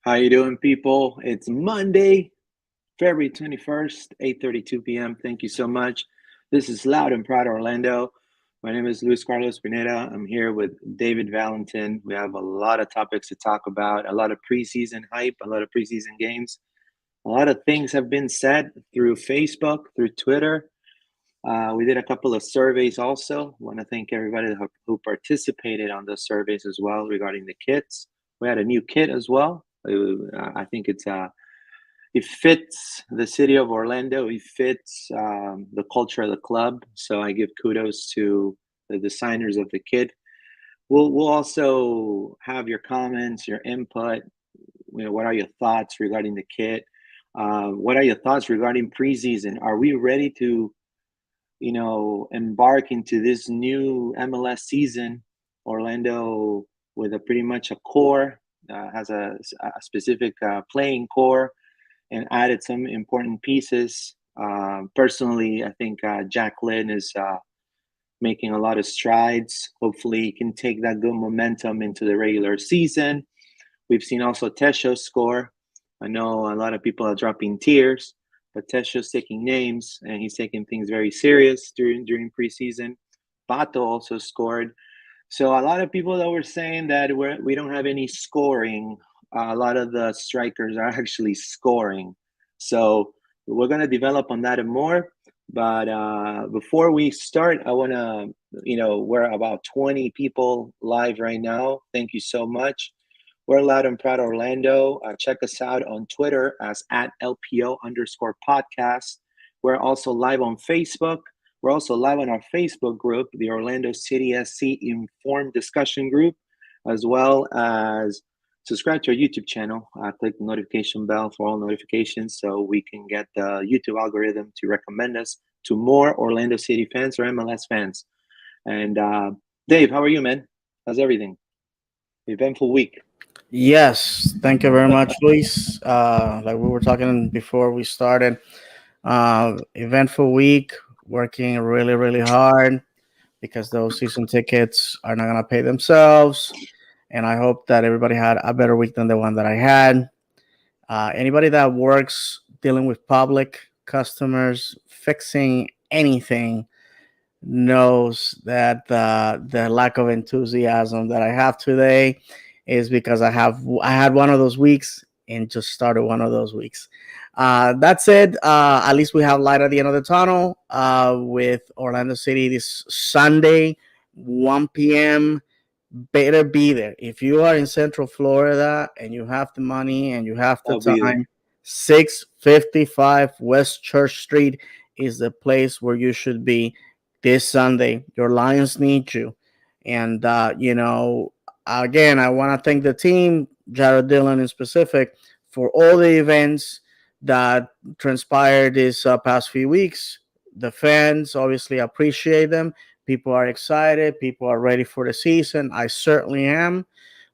How you doing, people? It's Monday, February 21st, 8:32 p.m. Thank you so much. This is Loud and Proud Orlando. My name is Luis Carlos Pineda. I'm here with David Valentin. We have a lot of topics to talk about, a lot of preseason hype, a lot of preseason games. A lot of things have been said through Facebook, through Twitter. We did a couple of surveys also. Want to thank everybody who participated on those surveys as well regarding the kits. We had a new kit as well. I think it fits the city of Orlando. It fits the culture of the club. So I give kudos to the designers of the kit. We'll also have your comments, your input. What are your thoughts regarding the kit? What are your thoughts regarding preseason? Are we ready to embark into this new MLS season? Orlando with a pretty much a core, has a specific playing core, and added some important pieces. Personally, I think Jack Lynn is making a lot of strides. Hopefully, he can take that good momentum into the regular season. We've seen also Tesho score. I know a lot of people are dropping tears, but Tesho's taking names, and he's taking things very serious during preseason. Pato also scored. So a lot of people that were saying that we don't have any scoring, a lot of the strikers are actually scoring. So we're going to develop on that and more. But before we start, I want to, we're about 20 people live right now. Thank you so much. We're Loud and Proud Orlando. Check us out on Twitter as @LPO_podcast. We're also live on Facebook. We're also live on our Facebook group, the Orlando City SC Informed Discussion Group, as well as subscribe to our YouTube channel. Click the notification bell for all notifications so we can get the YouTube algorithm to recommend us to more Orlando City fans or MLS fans. And Dave, how are you, man? How's everything? Eventful week. Yes, thank you very much, Luis. Like we were talking before we started, eventful week, working really, really hard because those season tickets are not going to pay themselves. And I hope that everybody had a better week than the one that I had. Anybody that works dealing with public customers, fixing anything, knows that the lack of enthusiasm that I have today is because I had one of those weeks and just started one of those weeks. That said, at least we have light at the end of the tunnel with Orlando City this Sunday, 1 p.m. Better be there. If you are in Central Florida and you have the money and you have the I'll be there. time, 655 West Church Street is the place where you should be this Sunday. Your Lions need you. And, again, I want to thank the team, Jared Dillon in specific, for all the events that transpired this past few weeks. The fans obviously appreciate them. People are excited. People are ready for the season. I certainly am.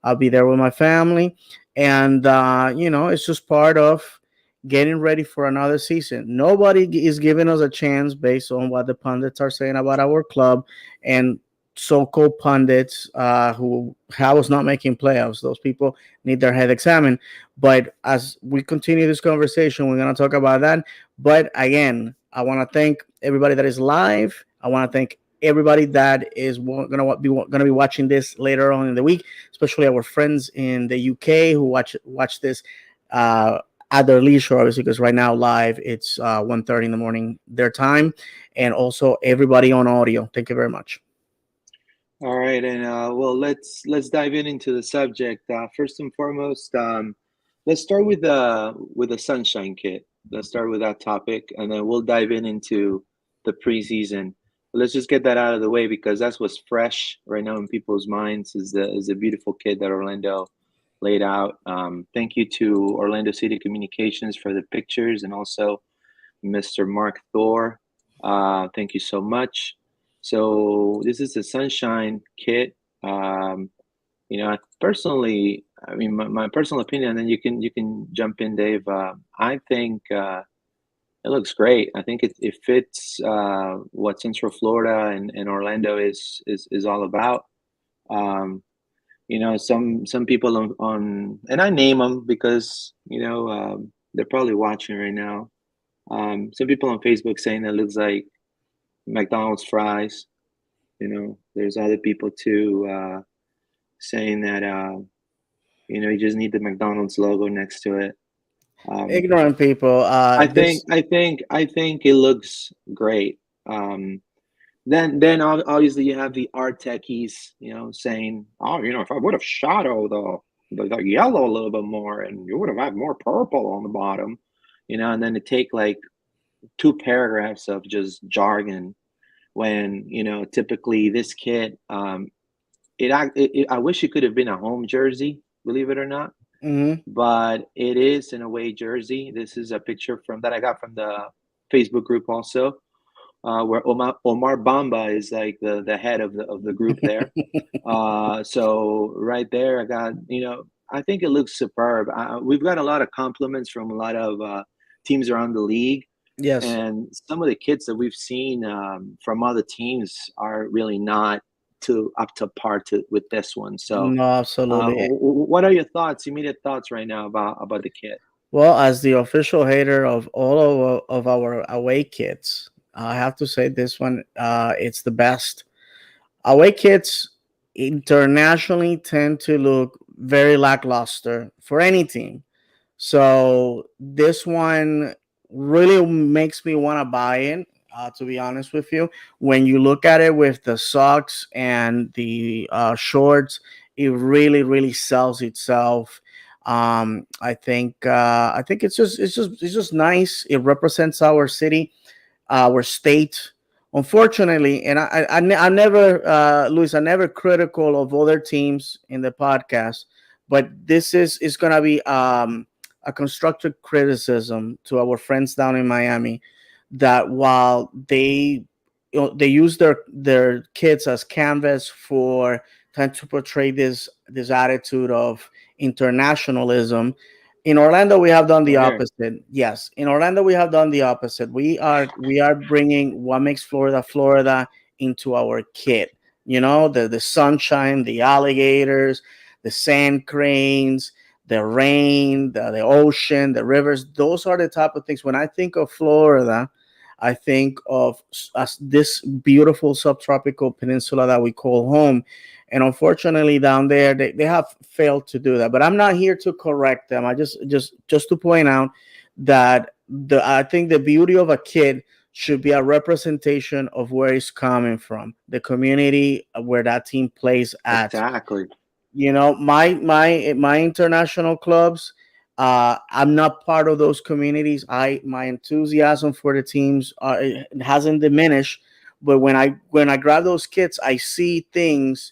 I'll be there with my family. And, it's just part of getting ready for another season. Nobody is giving us a chance based on what the pundits are saying about our club and so-called pundits who have us not making playoffs. Those people need their head examined. But as we continue this conversation, we're going to talk about that. But again, I want to thank everybody that is live. I want to thank everybody that is going to be watching this later on in the week, especially our friends in the UK who watch this uh, at their leisure, obviously, because right now live it's 1:30 in the morning their time, and also everybody on audio. Thank you very much. All right, and well, let's dive into the subject. First and foremost, let's start with the Sunshine Kit. Let's start with that topic, and then we'll dive into the preseason. Let's just get that out of the way because that's what's fresh right now in people's minds is the beautiful kit that Orlando laid out. Thank you to Orlando City Communications for the pictures and also Mr. Mark Thor. Thank you so much. So this is the Sunshine Kit. I personally, I mean, my personal opinion, and then you can jump in, Dave. I think it looks great. I think it fits what Central Florida and Orlando is all about. Um, some people on, and I name them because they're probably watching right now. Some people on Facebook saying it looks like McDonald's fries. There's other people too saying that you just need the McDonald's logo next to it. Um, Ignorant people. This I think it looks great. Then obviously you have the art techies, saying, oh, if I would have shadowed the yellow a little bit more, and you would have had more purple on the bottom, and then to take like 2 paragraphs of just jargon when typically this kit I wish it could have been a home jersey, believe it or not, mhm. but it is an away jersey. This is a picture from that I got from the Facebook group also, where Omar Bamba is like the head of the group there. So right there, I got I think it looks superb. We've got a lot of compliments from a lot of teams around the league, Yes. and some of the kits that we've seen from other teams are really not to up to par with this one. So, No, absolutely. what are your thoughts, immediate thoughts right now about the kit? Well, as the official hater of all of our away kits, I have to say this one, it's the best. Away kits internationally tend to look very lackluster for any team. So this one really makes me want to buy it. To be honest with you, when you look at it with the socks and the shorts, it really, really sells itself. I think it's just nice. It represents our city, our state. Unfortunately, and I never, Luis, I never critical of other teams in the podcast, but this is gonna be a constructive criticism to our friends down in Miami that while they use their kids as canvas for trying to portray this attitude of internationalism. In Orlando, we have done the Right here. opposite. Yes, in Orlando, we have done the opposite. We are bringing what makes Florida Florida into our kit. The sunshine, the alligators, the sand cranes, the rain, the ocean, the rivers. Those are the type of things. When I think of Florida, I think of as this beautiful subtropical peninsula that we call home. And unfortunately, down there, they have failed to do that. But I'm not here to correct them. I just to point out that I think the beauty of a kid should be a representation of where he's coming from, the community where that team plays at. Exactly. My international clubs, I'm not part of those communities. My enthusiasm for the teams it hasn't diminished, but when I grab those kits, I see things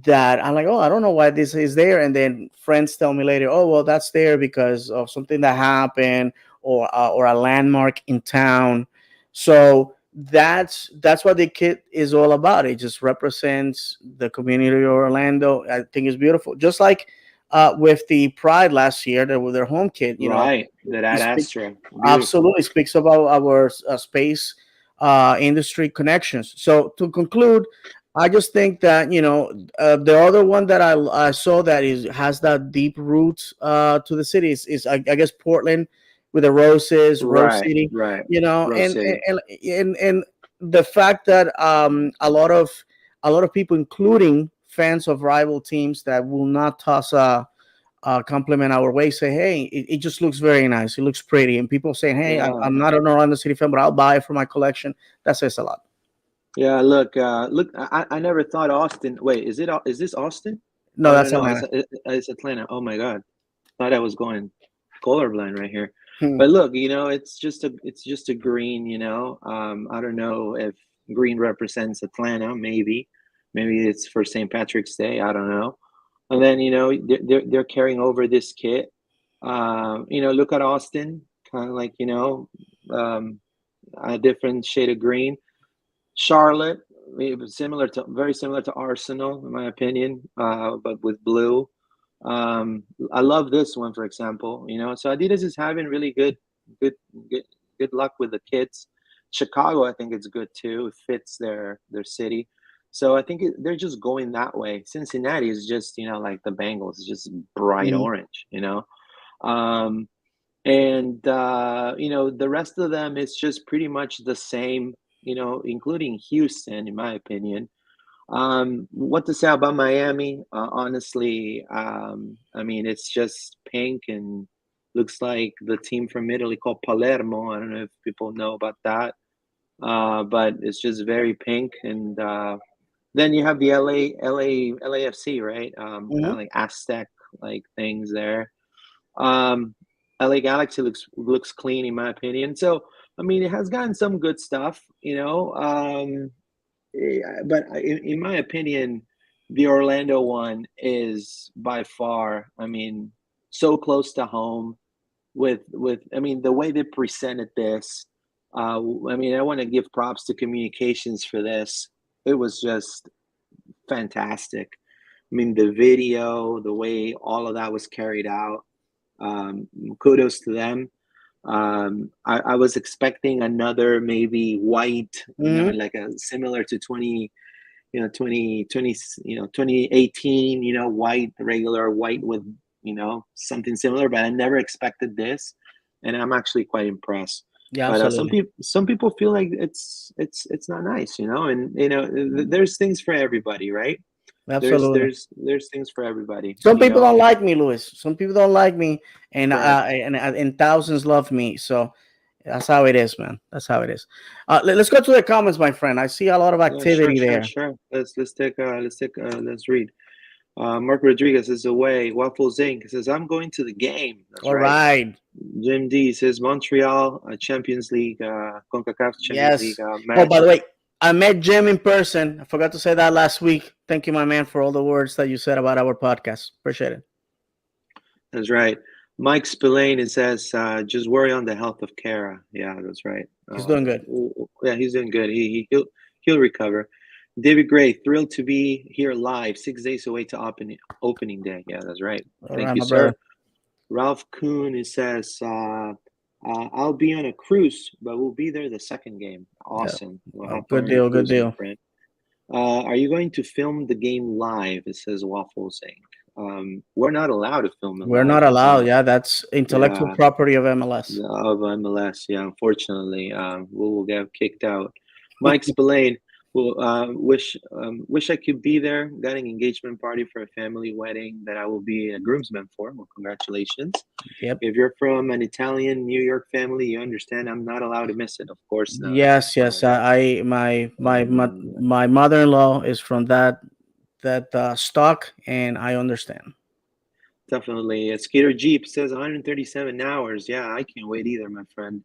that I'm like, oh, I don't know why this is there, and then friends tell me later, oh, well, that's there because of something that happened, or a landmark in town. So that's what the kit is all about. It just represents the community of Orlando. I think it's beautiful. Just like with the Pride last year, with their home kit, Right. That it Ad speaks, Astra. Beautiful. absolutely speaks about our space industry connections. So to conclude, I just think that the other one that I saw that has that deep roots to the city is I guess Portland with the Roses, Rose Right. City, Right. and Rose City. the fact that a lot of people, including fans of rival teams, that will not toss a compliment our way, say, hey, it just looks very nice, it looks pretty, and people saying, hey, Yeah. I'm not an Orlando City fan, but I'll buy it for my collection. That says a lot. Yeah. Look. I never thought Austin. Wait, is this Austin? No, Oh no, that's no. Atlanta. It's Atlanta. Oh my God. Thought I was going colorblind right here. Hmm. But look, it's just a green. I don't know if green represents Atlanta. Maybe it's for St. Patrick's Day. I don't know. And then they're carrying over this kit. Look at Austin, kind of like um, a different shade of green. Charlotte, very similar to Arsenal, in my opinion, but with blue. I love this one, for example. So Adidas is having really good, good, good luck with the kids. Chicago, I think it's good too. It fits their city. So I think they're just going that way. Cincinnati is just like the Bengals, it's just bright Hmm. orange. Um, and the rest of them is just pretty much the same. Including Houston, in my opinion. What to say about Miami? Honestly, I mean, it's just pink and looks like the team from Italy called Palermo. I don't know if people know about that, but it's just very pink. And then you have the LAFC, right? Kind of Hmm. like Aztec like things there. Um, LA Galaxy looks clean in my opinion. So I mean, it has gotten some good stuff. But in my opinion, the Orlando one is by far, I mean, so close to home with I mean the way they presented this. I mean, I want to give props to communications for this. It was just fantastic. I mean, the video, the way all of that was carried out. Um, Kudos to them. I was expecting another maybe white, Hmm. like a similar to 2018, white, regular white with, something similar, but I never expected this. And I'm actually quite impressed. Yeah, But absolutely. some people feel like it's not nice, and there's things for everybody, right? There's Absolutely. there's there's things for everybody, Some people don't like me, Louis. Some people don't like me, and correct. thousands love me. So that's how it is, man. That's how it is. Let's go to the comments, my friend. I see a lot of Yeah, sure, activity sure, there. sure. Let's read. Mark Rodriguez is away. Waffle Zink says, I'm going to the game. That's All right. right. Jim D says, Montreal Champions League, CONCACAF Champions League Yes. Oh, by match. the way, I met Jim in person. I forgot to say that last week. Thank you, my man, for all the words that you said about our podcast. Appreciate it. That's right. Mike Spillane, it says, just worry on the health of Kara. Yeah, that's right. He's doing good. Yeah, he's doing good. He'll recover. David Gray, thrilled to be here live, 6 days away to opening day. Yeah, that's right. All Thank right, you, my brother. sir. Ralph Kuhn, it says, I'll be on a cruise, but we'll be there the second game. Yeah. Awesome. Well, Oh, have fun good on your deal. Good cruise, my deal. friend. Are you going to film the game live? It says Waffle saying. we're not allowed to film We're live. not allowed. Yeah, that's intellectual Yeah, property of MLS. of MLS. Yeah, unfortunately, we will get kicked out. Mike Spillane, well, wish I could be there. Got an engagement party for a family wedding that I will be a groomsman for. Well, congratulations. Yep. If you're from an Italian New York family, you understand I'm not allowed to miss it. Of course not. Yes, yes. My mother-in-law is from that stock, and I understand. Definitely. Skater Jeep says 137 hours. Yeah, I can't wait either, my friend.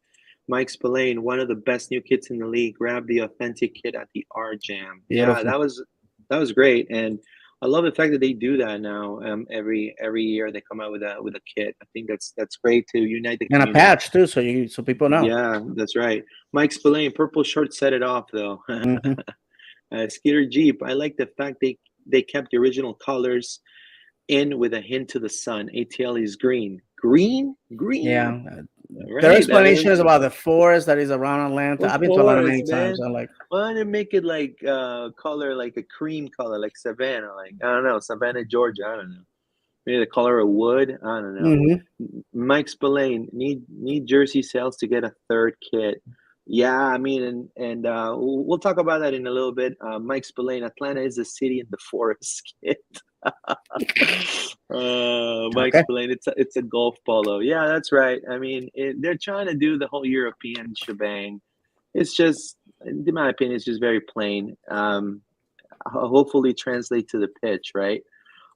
Mike Spillane, one of the best new kits in the league. Grab the authentic kit at the R Jam. Yeah, Beautiful. that was great, and I love the fact that they do that now. Every year they come out with a kit. I think that's great to unite the And a community. patch too, so people know. Yeah, that's right. Mike Spillane, purple shorts set it off though. Hmm. Skater Jeep, I like the fact they kept the original colors in with a hint to the sun. ATL is green. Green? Green. Yeah. Their Right. That explanation is is about the forest that is around Atlanta. of I've been to Atlanta course, many times. man. I'm like, Why don't make it like color like a cream color, like Savannah, like I don't know, Savannah, Georgia. I don't know. Maybe the color of wood. I don't know. hmm Mike Spillane, need jersey sales to get a third kit. Yeah, I mean, and we'll talk about that in a little bit. Mike Spillane, Atlanta is a city in the forest kit. Mike okay. Spillane, it's a golf polo. Yeah, that's right. I mean, they're trying to do the whole European shebang. It's just, in my opinion, it's just very plain. Hopefully, translate to the pitch, right?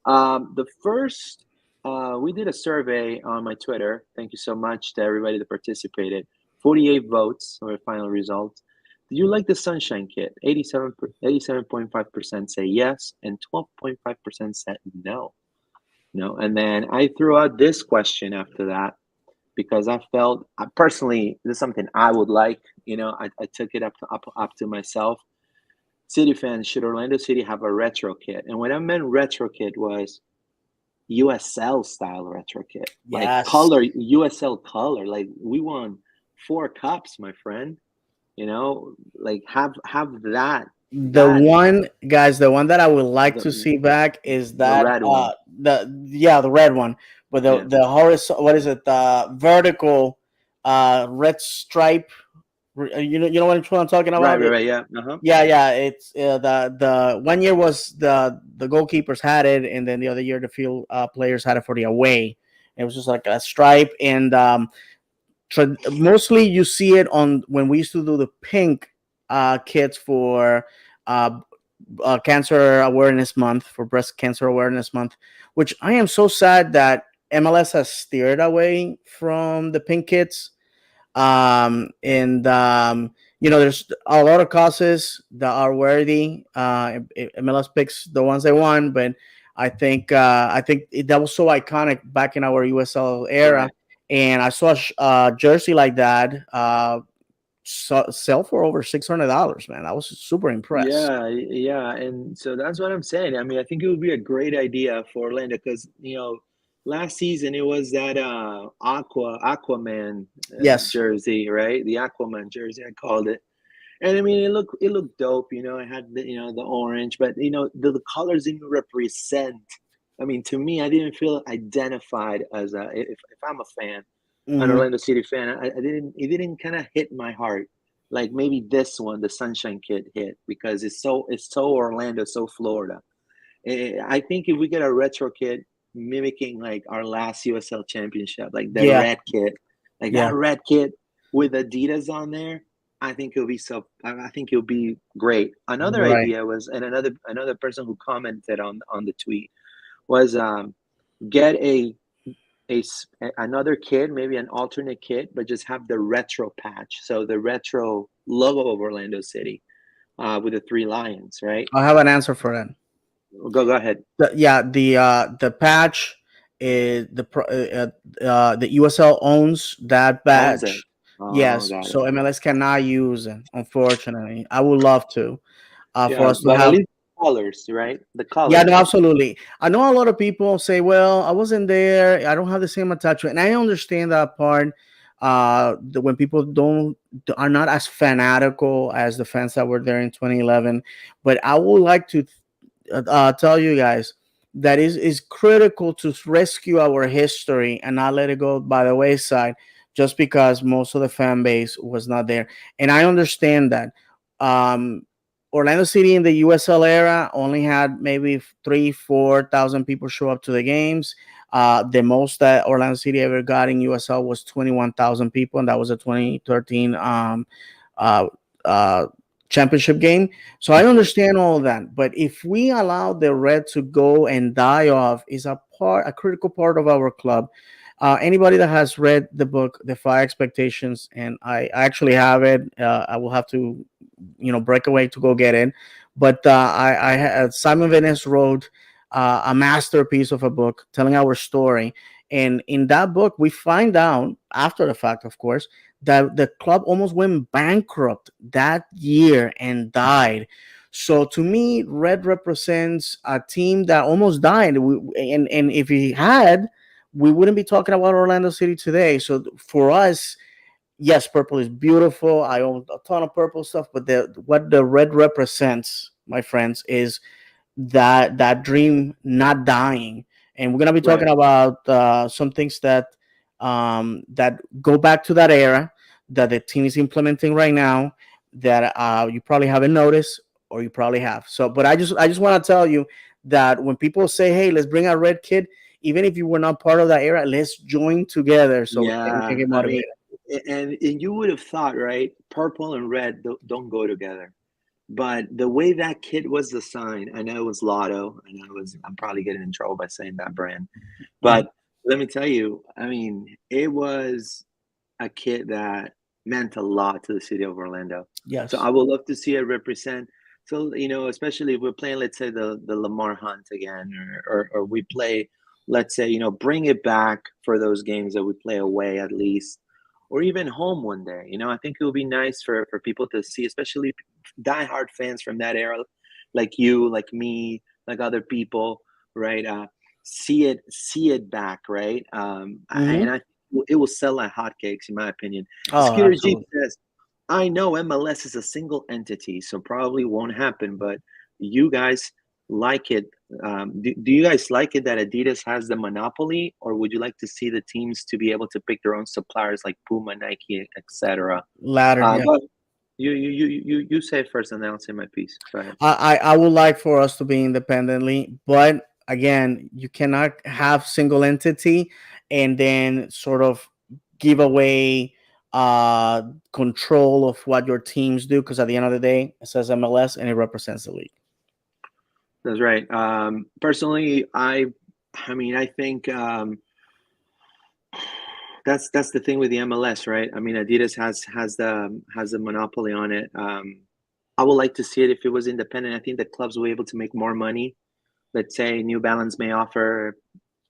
The first, we did a survey on my Twitter. Thank you so much to everybody that participated. 48 votes or final results. Do you like the Sunshine Kit? 87.5% say yes, and 12.5% said no. No. And then I threw out this question after that because I felt, personally, this is something I would like. I took it up to myself. City fans, should Orlando City have a retro kit? And what I meant retro kit was USL style retro kit, like Yes. color, USL color. Like we won 4 cups, my friend. Like have that The that one, guys, the one that I would like the to see back is the that red one. the red one, but Yeah, the horizontal, what is it, the vertical red stripe. You know what I'm talking about. right, yeah, uh-huh. Yeah, yeah. It's the one year was the goalkeepers had it, and then the other year the field players had it for the away. It was just like a stripe, and mostly you see it on when we used to do the pink kits for uh, Cancer Awareness Month, for Breast Cancer Awareness Month, which I am so sad that MLS has steered away from the pink kits. And there's a lot of causes that are worthy. MLS picks the ones they want, but I think that was so iconic back in our USL era, Right. and I saw a jersey like that sell for over $600. Man, I was super impressed. Yeah, and so that's what I'm saying. I mean, I think it would be a great idea for Orlando because last season it was that Aquaman Yes, jersey, right? The Aquaman jersey, I called it. And I mean, it looked dope. It had the orange, but the colors didn't represent. I mean, to me, I didn't feel identified as if I'm a fan, an hmm Orlando City fan. I didn't. It didn't kind of hit my heart like maybe this one, the Sunshine Kid, hit because it's so Orlando, so Florida. I think if we get a retro kit mimicking like our last USL championship, like the yeah, red kit, like yeah, that red kit with Adidas on there, I think it'll be so. I think it'll be great. Another right. idea was, and another person who commented on the tweet was get another kit, maybe an alternate kit, but just have the retro patch, so the retro logo of Orlando City with the 3 lions, right? I have an answer for that. Go ahead. The patch is the USL owns that Owns it. badge. Oh, Yes, got it. so MLS cannot use it. Unfortunately, I would love to for Yeah, us to but at have. least colors, right? The Yeah, no, colors. absolutely. I know a lot of people say, "Well, I wasn't there. I don't have the same attachment," and I understand that part. When people are not as fanatical as the fans that were there in 2011, but I would like to tell you guys that is critical to rescue our history and not let it go by the wayside just because most of the fan base was not there. And I understand that. Um, Orlando City in the USL era only had maybe 3,000-4,000 people show up to the games. The most that Orlando City ever got in USL was 21,000 people, and that was a 2013 uh, uh, championship game. So I understand all of that, but if we allow the red to go and die off, is a critical part of our club. Anybody that has read the book Defy Expectations, and I actually have it, I will have to, break away to go get it. But I had Simon Venice wrote a masterpiece of a book telling our story, and in that book we find out after the fact, of course, that the club almost went bankrupt that year and died. So to me, red represents a team that almost died. And if he had, we wouldn't be talking about Orlando City today. So for us, yes, purple is beautiful. I own a ton of purple stuff, but what the red represents, my friends, is that dream not dying. And we're gonna be talking Right. about some things that go back to that era that the team is implementing right now that you probably haven't noticed or you probably have. So, but I just want to tell you that when people say, "Hey, let's bring a red kid," even if you were not part of that era, let's join together so we can Yeah. get I mean, motivated. and you would have thought, right? Purple and red don't go together. But the way that kid was assigned, I know it was Lotto, and I'm probably getting in trouble by saying that brand. Mhm. But let me tell you, I mean, it was a kid that meant a lot to the city of Orlando. So Yes. I would love to see it represent. So, especially if we're playing, let's say the Lamar Hunt again, or we play, let's say, bring it back for those games that we play away at least, or even home one day. I think it would be nice for people to see, especially diehard fans from that era, like you, like me, like other people, right? See it back, right? And Hmm. I it will sell like hotcakes, in my opinion. Oh, Scooter Jeep absolutely. says, I know MLS is a single entity, so probably won't happen, but you guys like it. Do you guys like it that Adidas has the monopoly, or would you like to see the teams to be able to pick their own suppliers like Puma, Nike, etc.? Ladder. Yeah. But you say it first, and then I'll say my piece. Go ahead. I would like for us to be independently, but again, you cannot have single entity and then sort of give away control of what your teams do because at the end of the day, it says MLS and it represents the league. That's right. Personally, I mean, I think that's the thing with the MLS, right? I mean, Adidas has the monopoly on it. I would like to see it if it was independent. I think the clubs will be able to make more money. Let's say New Balance may offer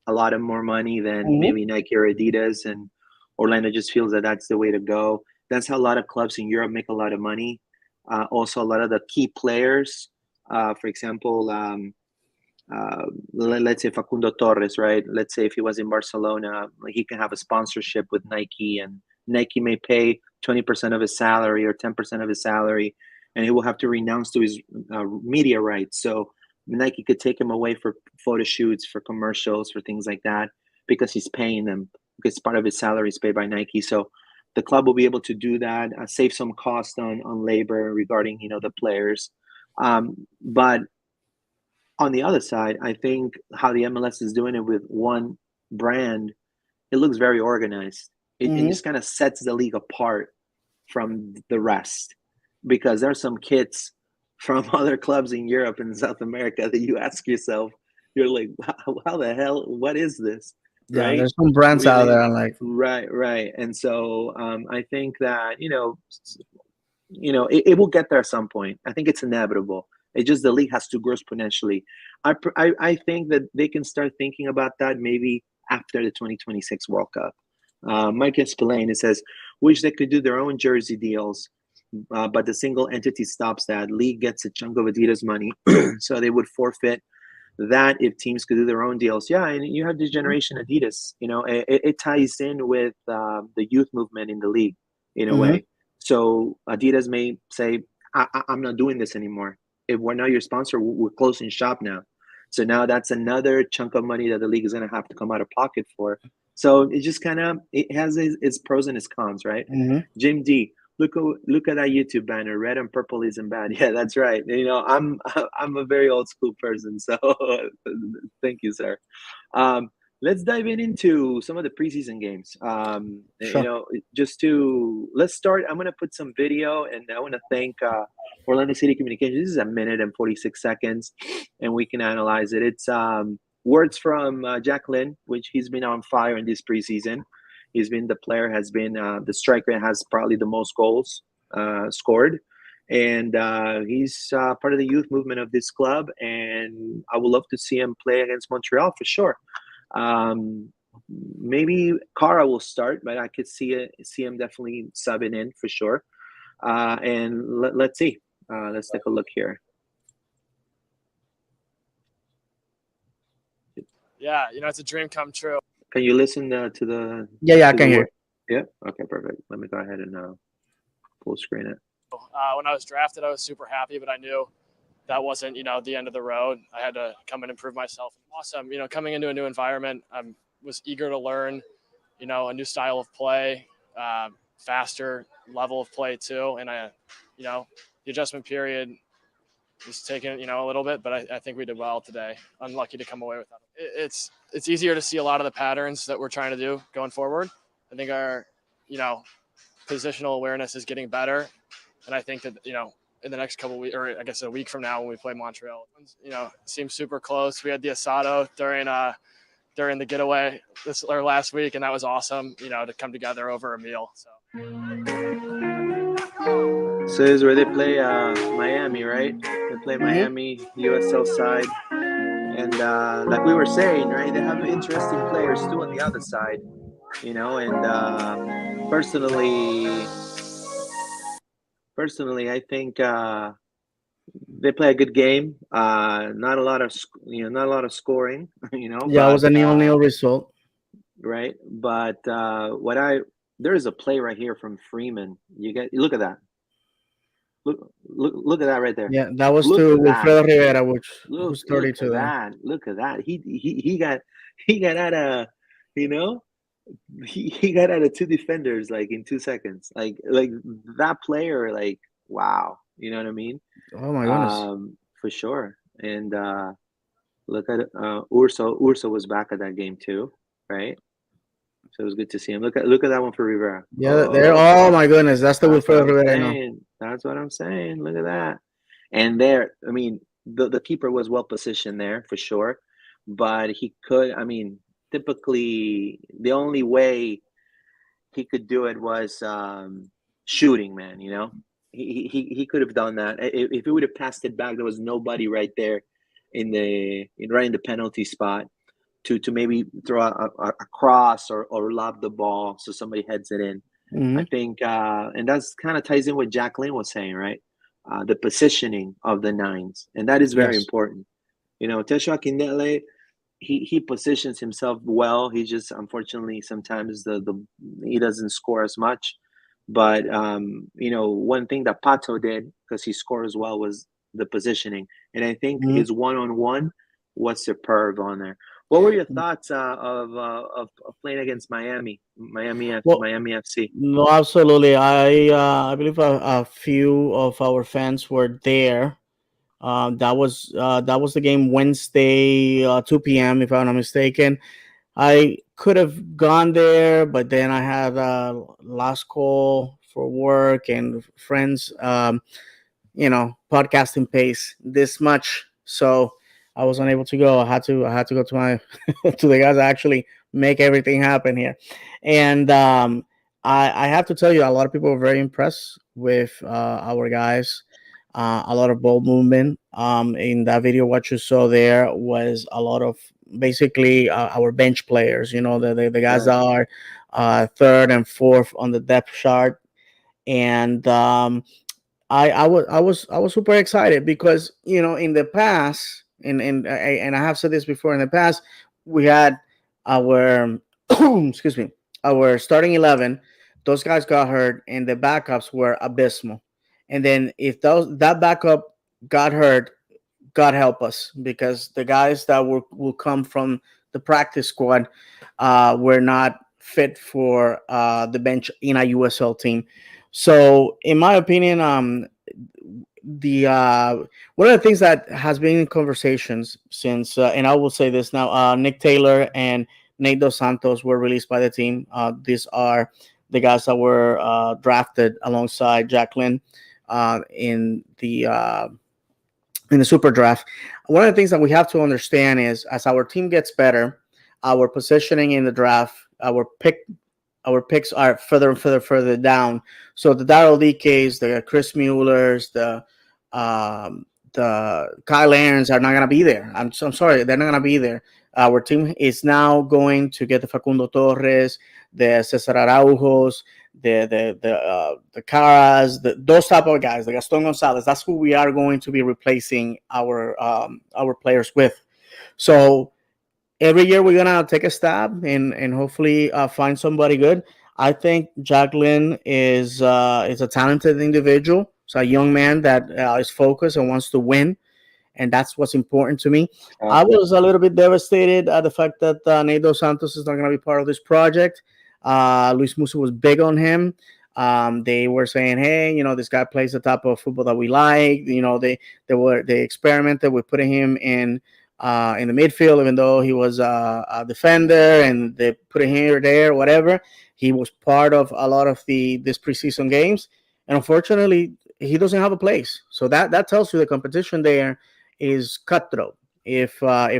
a lot of more money than Hmm. maybe Nike or Adidas, and Orlando just feels that that's the way to go. That's how a lot of clubs in Europe make a lot of money. Also, a lot of the key players, for example, let's say Facundo Torres, right? Let's say if he was in Barcelona, like he can have a sponsorship with Nike, and Nike may pay 20% of his salary or 10% of his salary, and he will have to renounce to his media rights. So Nike could take him away for photo shoots, for commercials, for things like that, because he's paying them, because part of his salary is paid by Nike. So the club will be able to do that, save some cost on labor regarding the players. But on the other side, I think how the MLS is doing it with one brand, it looks very organized. It Hmm. just kind of sets the league apart from the rest, because there are some kids from other clubs in Europe and South America that you ask yourself, you're like, how the hell, what is this? Yeah, Right? there's some brands out Really? there like Right. And so I think that, it will get there at some point. I think it's inevitable. It just the league has to grow exponentially. I think that they can start thinking about that maybe after the 2026 World Cup. Mike Spillane, it says, wish they could do their own jersey deals, but the single entity stops that. League gets a chunk of Adidas money, so they would forfeit that if teams could do their own deals. Yeah, and you have this generation Adidas. It ties in with the youth movement in the league in a hmm way. So Adidas may say, I'm not doing this anymore. If we're not your sponsor, we're closing shop now. So now that's another chunk of money that the league is going to have to come out of pocket for. So it just kind of it has its pros and its cons, right? Hmm. Jim D, look at that YouTube banner. Red and purple isn't bad. Yeah, that's right. You know, I'm a very old school person, so thank you, sir. Um, let's dive into some of the preseason games. You Sure. know, just to let's start. I'm gonna put some video, and I want to thank Orlando City Communications. This is a minute and 46 seconds, and we can analyze it. It's words from Jack Lynn, which he's been on fire in this preseason. He's been the player, has been the striker, has probably the most goals scored. And he's part of the youth movement of this club, and I would love to see him play against Montreal for sure. Um, maybe Kara will start, but I could see him definitely subbing in for sure. And let's see. Let's take a look here. Yeah, it's a dream come true. Can you listen to the? Yeah, I to can the hear. word? Yeah. Okay. Perfect. Let me go ahead and full screen it. When I was drafted, I was super happy, but I knew that wasn't, the end of the road. I had to come and improve myself. Awesome. Coming into a new environment, I was eager to learn, a new style of play, faster level of play too. And the adjustment period was taking, a little bit, but I think we did well today. Unlucky to come away with that. It's easier to see a lot of the patterns that we're trying to do going forward. I think our, positional awareness is getting better. And I think that, in the next couple of weeks, or I guess a week from now when we play Montreal, it seems super close. We had the asado during the getaway last week, and that was awesome, to come together over a meal. So this is where they play Miami, right? They play Miami, USL side. And like we were saying, right, they have interesting players too on the other side, and personally, I think they play a good game. Not a lot of not a lot of scoring, Yeah, it but was a nil-nil result. right. But there is a play right here from Freeman. Look at that. Look at that right there. Yeah, that was Look to at that. Wilfredo Rivera, who's Look 32 at there. that. Look at that. He got out of you know he got out of two defenders like in 2 seconds. Like that player, like wow. You know what I mean? Oh my goodness. For sure. And look at Urso. Urso was back at that game too, right? So it was good to see him. Look at that one for Rivera. Yeah, there. Oh my goodness, that's the That's what Wilfredo I'm Rivera I know. saying. That's what I'm saying. Look at that. And there, I mean, the keeper was well positioned there for sure, but he could. I mean, typically the only way he could do it was shooting. Man, he could have done that. If he would have passed it back, there was nobody right there right in the penalty spot to maybe throw a cross or lob the ball so somebody heads it in. I think, and that's kind of ties in what Jacqueline was saying, right? The positioning of the nines, and that is very Yes. important. Teshua Kindele, he positions himself well. He just unfortunately sometimes he doesn't score as much. But one thing that Pato did because he scores well was the positioning, and I think his one-on-one was superb on there. What were your thoughts of playing against Miami Well, FC? no, absolutely. I believe a few of our fans were there. That was the game Wednesday, 2 p.m. if I'm not mistaken. I could have gone there, but then I had a last call for work and friends. Podcasting pays this much, so I was unable to go. I had to go to my to the guys that actually make everything happen here, and I have to tell you, a lot of people were very impressed with our guys. A lot of ball movement. In that video, what you saw there was a lot of basically our bench players. The guys Right. that are third and fourth on the depth chart, and I was super excited because in the past, and I have said this before, in the past we had our excuse me, our starting 11. Those guys got hurt and the backups were abysmal, and then if that backup got hurt, God help us, because the guys that will come from the practice squad were not fit for the bench in a USL team. So, in my opinion, the one of the things that has been in conversations since, and I will say this now, Nick Taylor and Nate Dos Santos were released by the team. These are the guys that were drafted alongside Jacqueline in the super draft. One of the things that we have to understand is, as our team gets better, our positioning in the draft, our picks are further and further down. So the Daryl DKs, the Chris Muellers, the Kyle Aarons are not going to be there. I'm sorry, they're not going to be there. Our team is now going to get the Facundo Torres, the Cesar Araujos, the Caras, those type of guys, the Gaston Gonzalez. That's who we are going to be replacing our players with. So every year we're gonna take a stab and hopefully find somebody good. I think Jacqueline is a talented individual. It's a young man that is focused and wants to win, and that's what's important to me. I was a little bit devastated at the fact that Nate Dos Santos is not going to be part of this project. Luis Musso was big on him. They were saying, "Hey, this guy plays the type of football that we like." They experimented with putting him in the midfield, even though he was a defender, and they put him here or there, whatever. He was part of a lot of this preseason games, and unfortunately, he doesn't have a place. So that tells you the competition there is cutthroat. If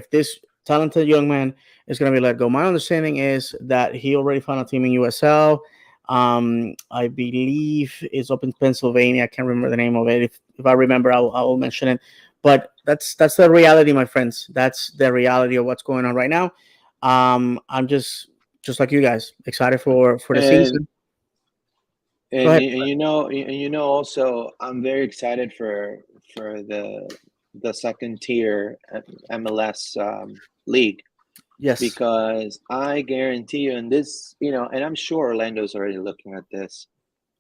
this talented young man is going to be let go, my understanding is that he already found a team in USL. I believe it's up in Pennsylvania. I can't remember the name of it. If I remember, I'll mention it. But that's the reality, my friends. That's the reality of what's going on right now. I'm just like you guys, excited for the season. Go ahead. Also, I'm very excited for the second tier MLS league. Yes. Because I guarantee you, and this, and I'm sure Orlando's already looking at this,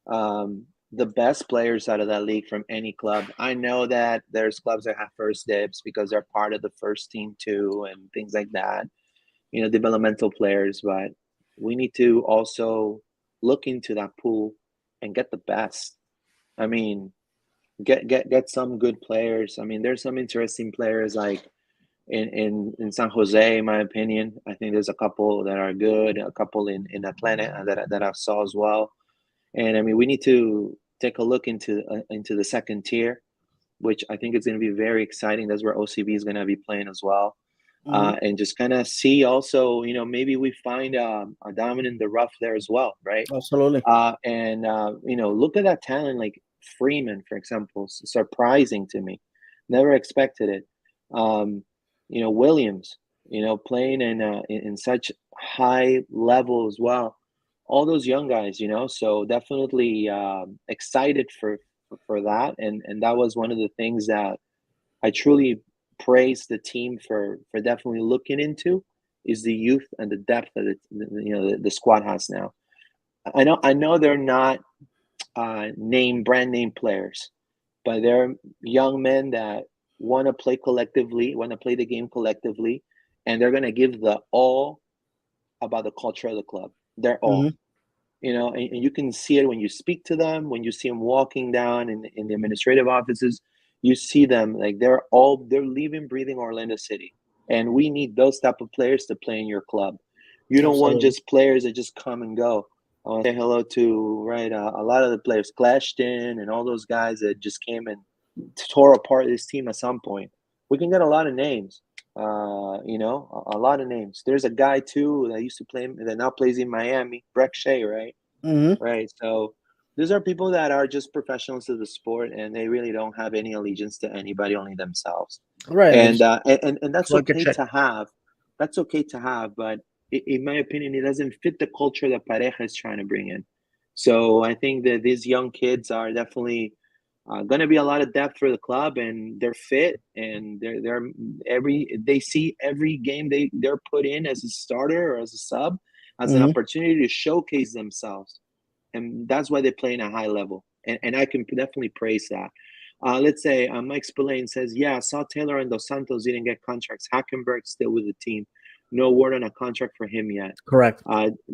the best players out of that league from any club. I know that there's clubs that have first dibs because they're part of the first team too, and things like that, developmental players, but we need to also look into that pool and get the best. I mean, get some good players. I mean, there's some interesting players like in San Jose, in my opinion. I think there's a couple that are good, a couple in Atlanta that I saw as well. And I mean, we need to take a look into the second tier, which I think is going to be very exciting. That's where OCB is going to be playing as well. And just kind of see also, maybe we find a diamond in the rough there as well, right? Absolutely. Look at that talent, like Freeman, for example, surprising to me. Never expected it. Williams, playing in such high level as well. All those young guys, so definitely excited for that. And that was one of the things that I truly praise the team for definitely looking into, is the youth and the depth that the squad has now. I know they're not brand name players, but they're young men that want to play collectively, want to play the game collectively, and they're going to give the all about the culture of the club. They're all. And you can see it when you speak to them, when you see them walking down in the administrative offices. You see them like they're living, breathing Orlando City, and we need those type of players to play in your club. You don't want just players that just come and go. I want to say hello to a lot of the players, Clashton, and all those guys that just came and tore apart this team at some point. We can get a lot of names. A lot of names. There's a guy too that used to play that now plays in Miami, Breck Shea, right? Right. So these are people that are just professionals of the sport, and they really don't have any allegiance to anybody, only themselves. Right. And that's okay to have. That's okay to have, but in my opinion, it doesn't fit the culture that Pareja is trying to bring in. So I think that these young kids are definitely going to be a lot of depth for the club, and they're fit, and they see every game they're put in as a starter or as a sub as an opportunity to showcase themselves, and that's why they play in a high level, and I can definitely praise that. Let's say Mike Spillane says, yeah, I saw Taylor and Dos Santos didn't get contracts. Hackenberg still with the team. No word on a contract for him yet. Correct.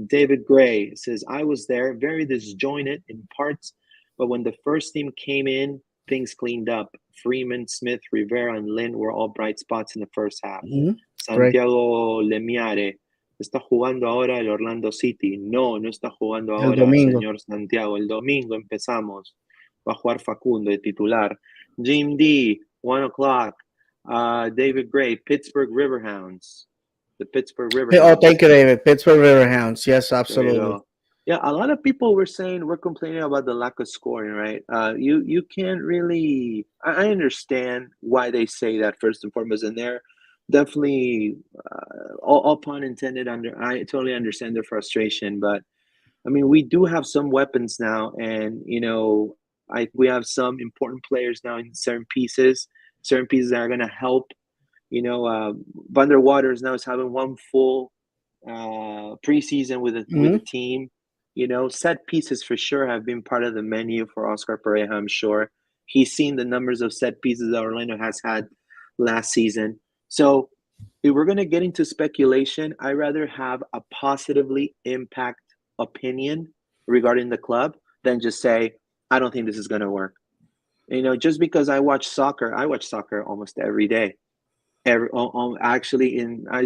David Gray says, I was there, very disjointed in parts, but when the first team came in, things cleaned up. Freeman, Smith, Rivera, and Lynn were all bright spots in the first half. Great. Santiago Lemiare, ¿está jugando ahora el Orlando City? No, no está jugando El ahora, domingo. señor Santiago. El domingo empezamos. Va a jugar Facundo de titular. Jim D, 1 o'clock. David Gray, Pittsburgh Riverhounds. The Pittsburgh Riverhounds. Oh, thank you, David. Pittsburgh Riverhounds. Yes, There you absolutely. go. Yeah, a lot of people were saying we're complaining about the lack of scoring, right? You can't really. I understand why they say that first and foremost, and they're definitely all pun intended. I totally understand their frustration, but I mean, we do have some weapons now, and we have some important players now in certain pieces that are going to help. Van der Waters now is having one full preseason with the team. Set pieces for sure have been part of the menu for Oscar Pareja, I'm sure. He's seen the numbers of set pieces that Orlando has had last season. So if we're going to get into speculation, I'd rather have a positively impact opinion regarding the club than just say, I don't think this is going to work. Just because I watch soccer almost every day. Actually, I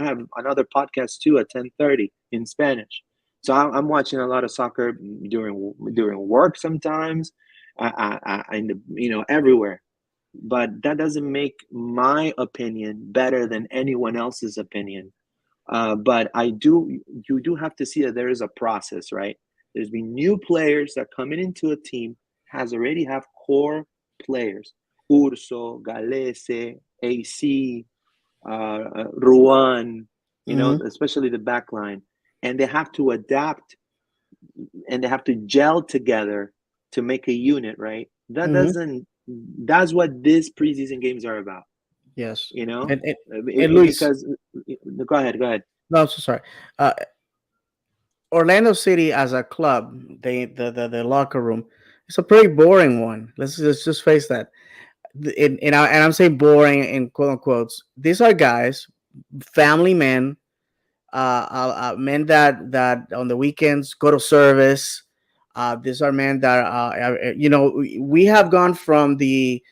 have another podcast too at 10:30 in Spanish. So I'm watching a lot of soccer during work sometimes, everywhere. But that doesn't make my opinion better than anyone else's opinion. But you do have to see that there is a process, right? There's been new players that coming into a team already have core players. Urso, Galese, AC, Ruan, especially the back line. And they have to adapt and they have to gel together to make a unit, right? That's what these preseason games are about. Yes. And Luis, because go ahead. No, I'm so sorry. Orlando City as a club, the locker room, it's a pretty boring one. Let's just face that. And I'm saying boring in quote unquote. These are guys, family men, men that on the weekends go to service. These are men that we have gone from the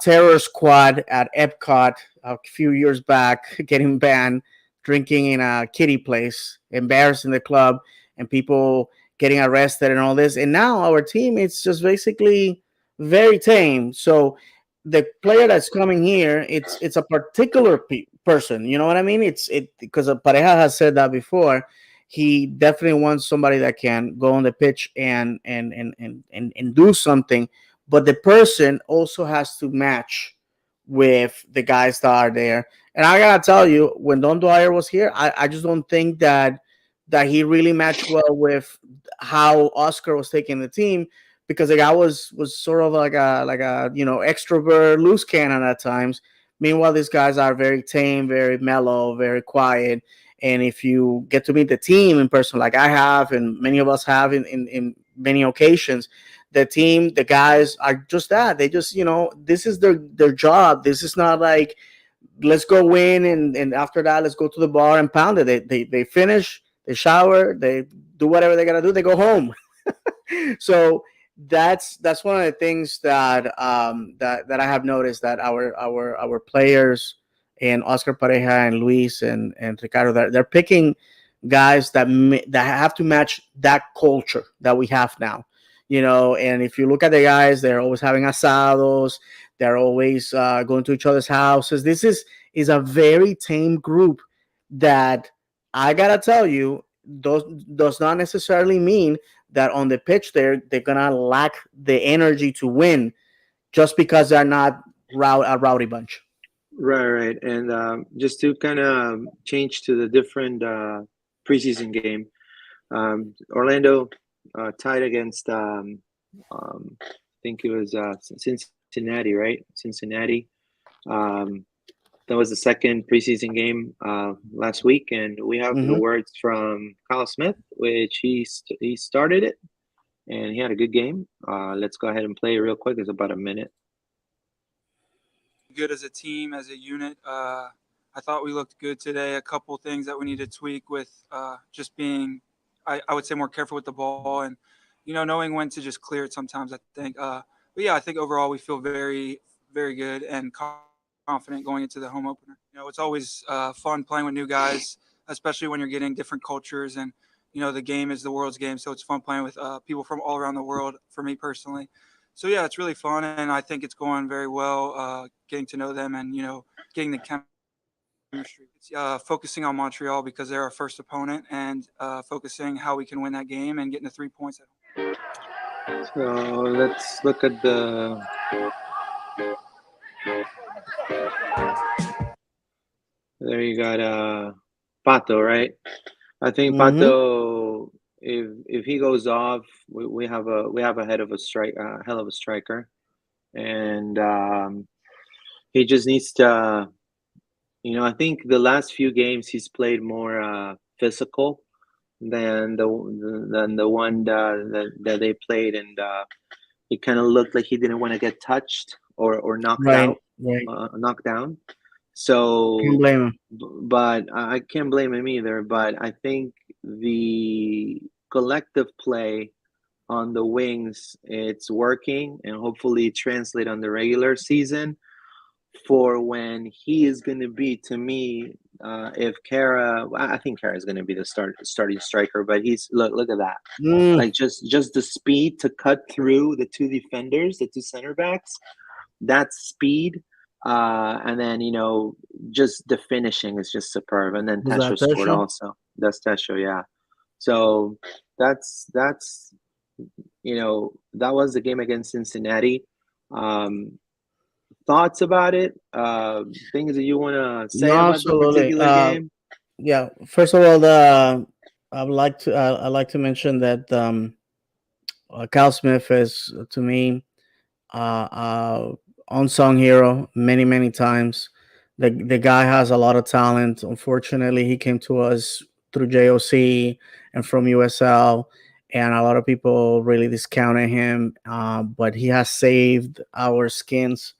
terror squad at Epcot a few years back, getting banned, drinking in a kiddie place, embarrassing the club, and people getting arrested and all this. And now our team, it's just basically very tame. So the player that's coming here, it's a particular person. You know what I mean? It's because Pareja has said that before. He definitely wants somebody that can go on the pitch and do something, but the person also has to match with the guys that are there. And I gotta tell you, when Don Dwyer was here, I just don't think that he really matched well with how Oscar was taking the team, because the guy was sort of like a extrovert, loose cannon at times. Meanwhile, these guys are very tame, very mellow, very quiet. And if you get to meet the team in person, like I have, and many of us have in many occasions, the team, the guys are just that. They just, this is their job. This is not like, let's go win, and after that, let's go to the bar and pound it. They finish, they shower, they do whatever they gotta do, they go home. So that's one of the things that that I have noticed, that our players and Oscar Pareja and Luis and Ricardo, they're picking guys that have to match that culture that we have now. And if you look at the guys, they're always having asados, they're always going to each other's houses. This is a very tame group that, I gotta tell you, does not necessarily mean that on the pitch they're gonna lack the energy to win just because they're not a rowdy bunch. Right. And just to kind of change to the different preseason game, Orlando tied against I think it was Cincinnati, right? Cincinnati. That was the second preseason game last week, and we have the words from Kyle Smith, which he started it. and he had a good game. Let's go ahead and play it real quick. It's about a minute. Good as a team, as a unit. I thought we looked good today. A couple things that we need to tweak with just being, I would say, more careful with the ball and, knowing when to just clear it sometimes, I think. But yeah, I think overall we feel very, very good and confident going into the home opener. It's always fun playing with new guys, especially when you're getting different cultures and, the game is the world's game. So it's fun playing with people from all around the world for me personally. So yeah, it's really fun, and I think it's going very well. Getting to know them, and getting the chemistry. It's focusing on Montreal because they're our first opponent, and focusing how we can win that game and getting the 3 points at home. So let's look at the. There you got Pato, right? I think Mm-hmm. Pato, if he goes off, we have a head of a hell of a striker, and he just needs to. I think the last few games he's played more physical than the one that they played, and he kind of looked like he didn't want to get touched or knocked Right, out, right. knocked down. Can't So, blame him. but I can't blame him either. But I think the collective play on the wings, it's working, and hopefully translate on the regular season for when he is going to be, to me, if Kara, I think Kara is going to be the starting striker, but he's look at that, Mm, like just the speed to cut through the two defenders, the two center backs, that speed, and then just the finishing is just superb, and then was that Tesho scored Tesho? also. That's Tesho, yeah. So that's that was the game against Cincinnati. Um, Thoughts about it? Things that you want to say No, about the absolutely. particular game? Yeah. First of all, I'd like to mention that Cal Smith is to me unsung hero many times. The guy has a lot of talent. Unfortunately, he came to us through JOC and from USL, and a lot of people really discounted him. But he has saved our skins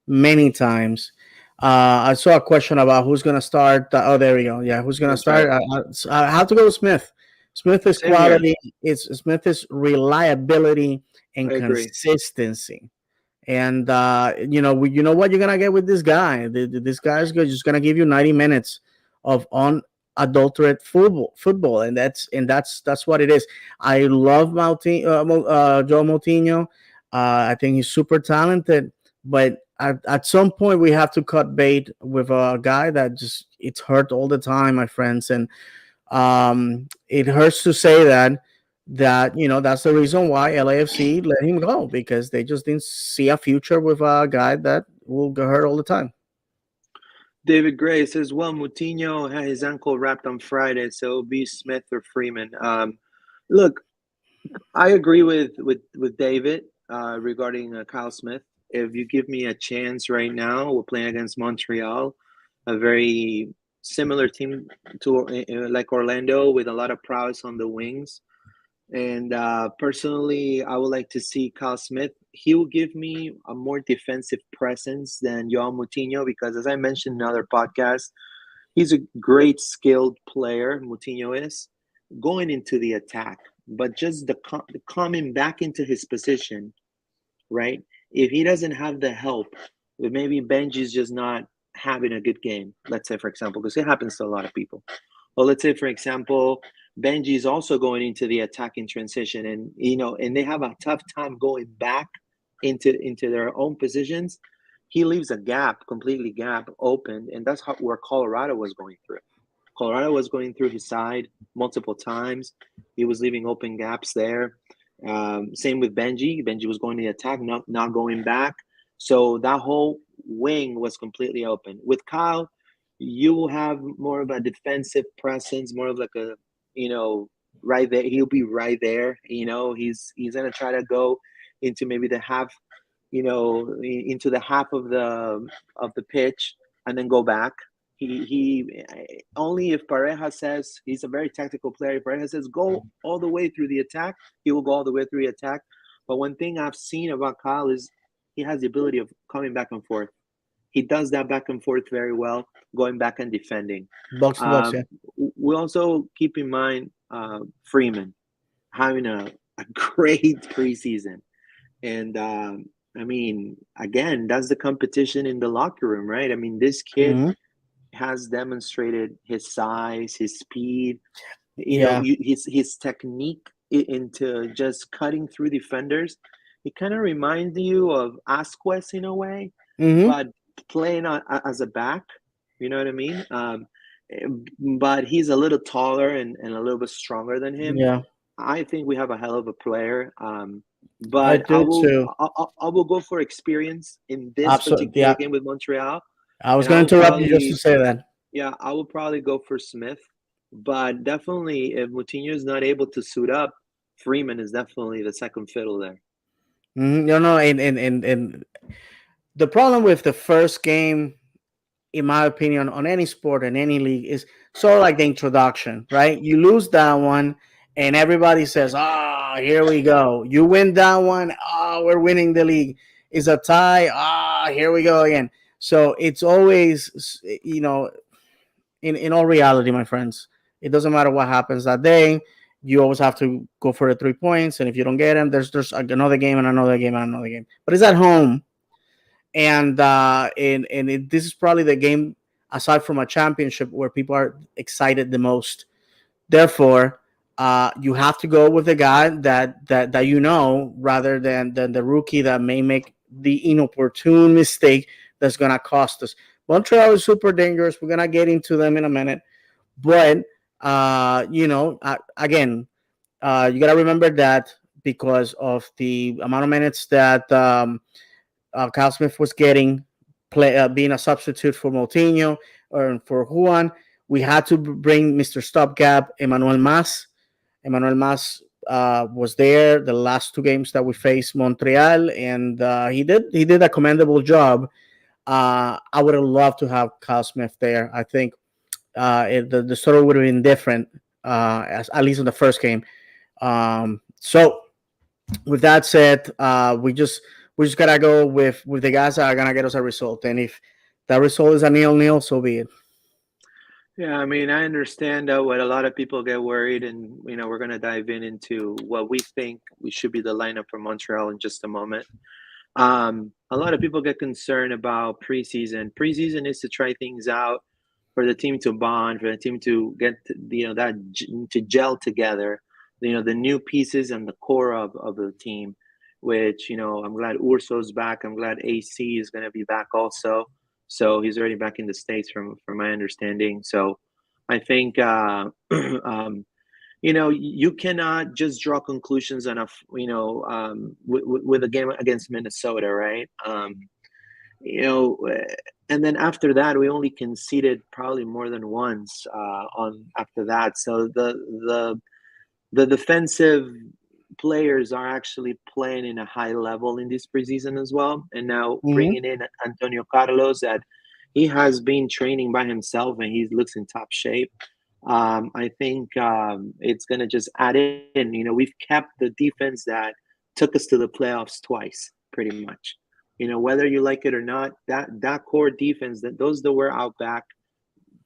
many times. I saw a question about who's going to start. Oh, there we go. Yeah, who's going to That's right. start? I have to go with Smith. Smith is Same here. quality. It's Smith is reliability and I agree. consistency. And you know what you're gonna get with this guy. This guy is just gonna give you 90 minutes of unadulterated football, and that's what it is. I love Joe Moutinho. I think he's super talented, but at some point we have to cut bait with a guy that just it's hurt all the time, my friends, and it hurts to say that that's the reason why LAFC let him go because they just didn't see a future with a guy that will get hurt all the time. David Gray says, well, Moutinho had his ankle wrapped on Friday, so it'll be Smith or Freeman. Look, I agree with David regarding Kyle Smith. If you give me a chance right now, we're playing against Montreal, a very similar team to like Orlando with a lot of prowess on the wings. And personally, I would like to see Kyle Smith. He will give me a more defensive presence than Joao Moutinho because, as I mentioned in other podcasts, he's a great skilled player. Moutinho is going into the attack, but just the coming back into his position, right? If he doesn't have the help, if maybe Benji's just not having a good game, let's say, for example, because it happens to a lot of people. Well, let's say, for example, Benji is also going into the attacking transition, and and they have a tough time going back into their own positions. He leaves a gap, completely gap open, and that's where Colorado was going through. Colorado was going through his side multiple times. He was leaving open gaps there. Same with Benji. Benji was going to the attack, not going back. So that whole wing was completely open. With Kyle, you will have more of a defensive presence, more of like a, right there. He'll be right there. He's gonna try to go into maybe the half, into the half of the pitch and then go back. He only if Pareja says, he's a very tactical player. If Pareja says go all the way through the attack, he will go all the way through the attack. But one thing I've seen about Kyle is he has the ability of coming back and forth. He does that back and forth very well, going back and defending. Box to box, yeah. We also keep in mind Freeman having a great preseason. And I mean, again, that's the competition in the locker room, right? I mean, this kid has demonstrated his size, his speed, his technique into just cutting through defenders. It kind of reminds you of Asquez in a way, but playing as a back. You know what I mean? But he's a little taller and a little bit stronger than him. Yeah, I think we have a hell of a player. But I will go for experience in this particular game with Montreal. I was going to interrupt you just to say that. Yeah, I will probably go for Smith. But definitely, if Moutinho is not able to suit up, Freeman is definitely the second fiddle there. And the problem with the first game, in my opinion, on any sport in any league, is sort of like the introduction, right? You lose that one, and everybody says, here we go. You win that one, we're winning the league. It's a tie, here we go again. So it's always, in all reality, my friends, it doesn't matter what happens that day. You always have to go for the 3 points, and if you don't get them, there's another game and another game and another game. But it's at home, and this is probably the game, aside from a championship, where people are excited the most. Therefore, you have to go with the guy that rather than the rookie that may make the inopportune mistake that's gonna cost us. Montreal is super dangerous. We're gonna get into them in a minute, but again, you gotta remember that because of the amount of minutes that Kyle Smith was getting, being a substitute for Moutinho or for Juan, we had to bring Mr. Stopgap, Emmanuel Mas. Emmanuel Mas was there the last 2 games that we faced Montreal, and he did a commendable job. I would have loved to have Kyle Smith there. I think the story would have been different, at least in the first game. So with that said, we just gotta go with the guys that are gonna get us a result, and if that result is a 0-0, so be it. Yeah, I mean, I understand what a lot of people get worried, and we're going to dive into what we think we should be the lineup for Montreal in just a moment. A lot of people get concerned about preseason. Preseason is to try things out, for the team to bond, for the team to get to gel together. The new pieces and the core of the team, which I'm glad Urso's back. I'm glad AC is going to be back also. So he's already back in the States from my understanding. So I think, you cannot just draw conclusions on with a game against Minnesota, right? And then after that, we only conceded probably more than once after that. So the defensive players are actually playing in a high level in this preseason as well. And now bringing in Antonio Carlos, that he has been training by himself and he looks in top shape. I think it's going to just add in. We've kept the defense that took us to the playoffs twice, pretty much. Whether you like it or not, that core defense, those that were out back,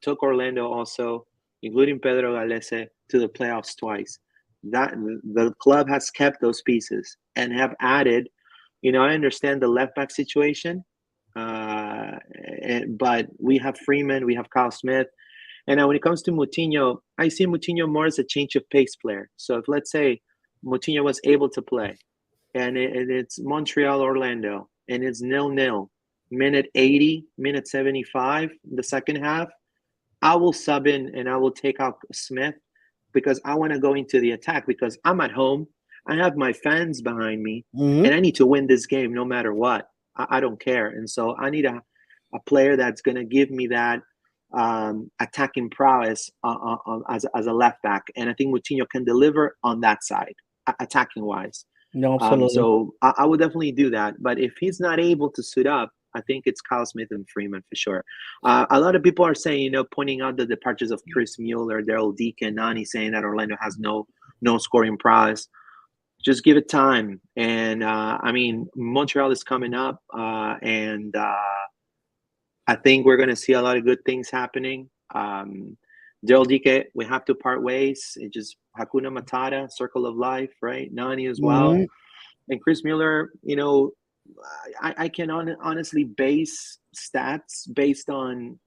took Orlando also, including Pedro Galese, to the playoffs twice. That the club has kept those pieces and have added. I understand the left back situation, but we have Freeman, we have Kyle Smith, and when it comes to Moutinho, I see Moutinho more as a change of pace player. So if, let's say, Moutinho was able to play, and it's Montreal Orlando, and it's 0-0, minute 80, minute 75, the second half, I will sub in and I will take out Smith, because I want to go into the attack, because I'm at home. I have my fans behind me, and I need to win this game no matter what. I don't care. And so I need a player that's going to give me that attacking prowess as a left back. And I think Moutinho can deliver on that side, attacking-wise. No, absolutely. So I would definitely do that. But if he's not able to suit up, I think it's Kyle Smith and Freeman for sure. A lot of people are saying, pointing out the departures of Chris Mueller, Daryl Deacon, Nani, saying that Orlando has no scoring prowess. Just give it time. And I mean, Montreal is coming up, and I think we're going to see a lot of good things happening. Daryl Dike, we have to part ways. It just Hakuna Matata, circle of life, right? Nani as well. Mhm. And Chris Mueller, I can honestly base stats based on,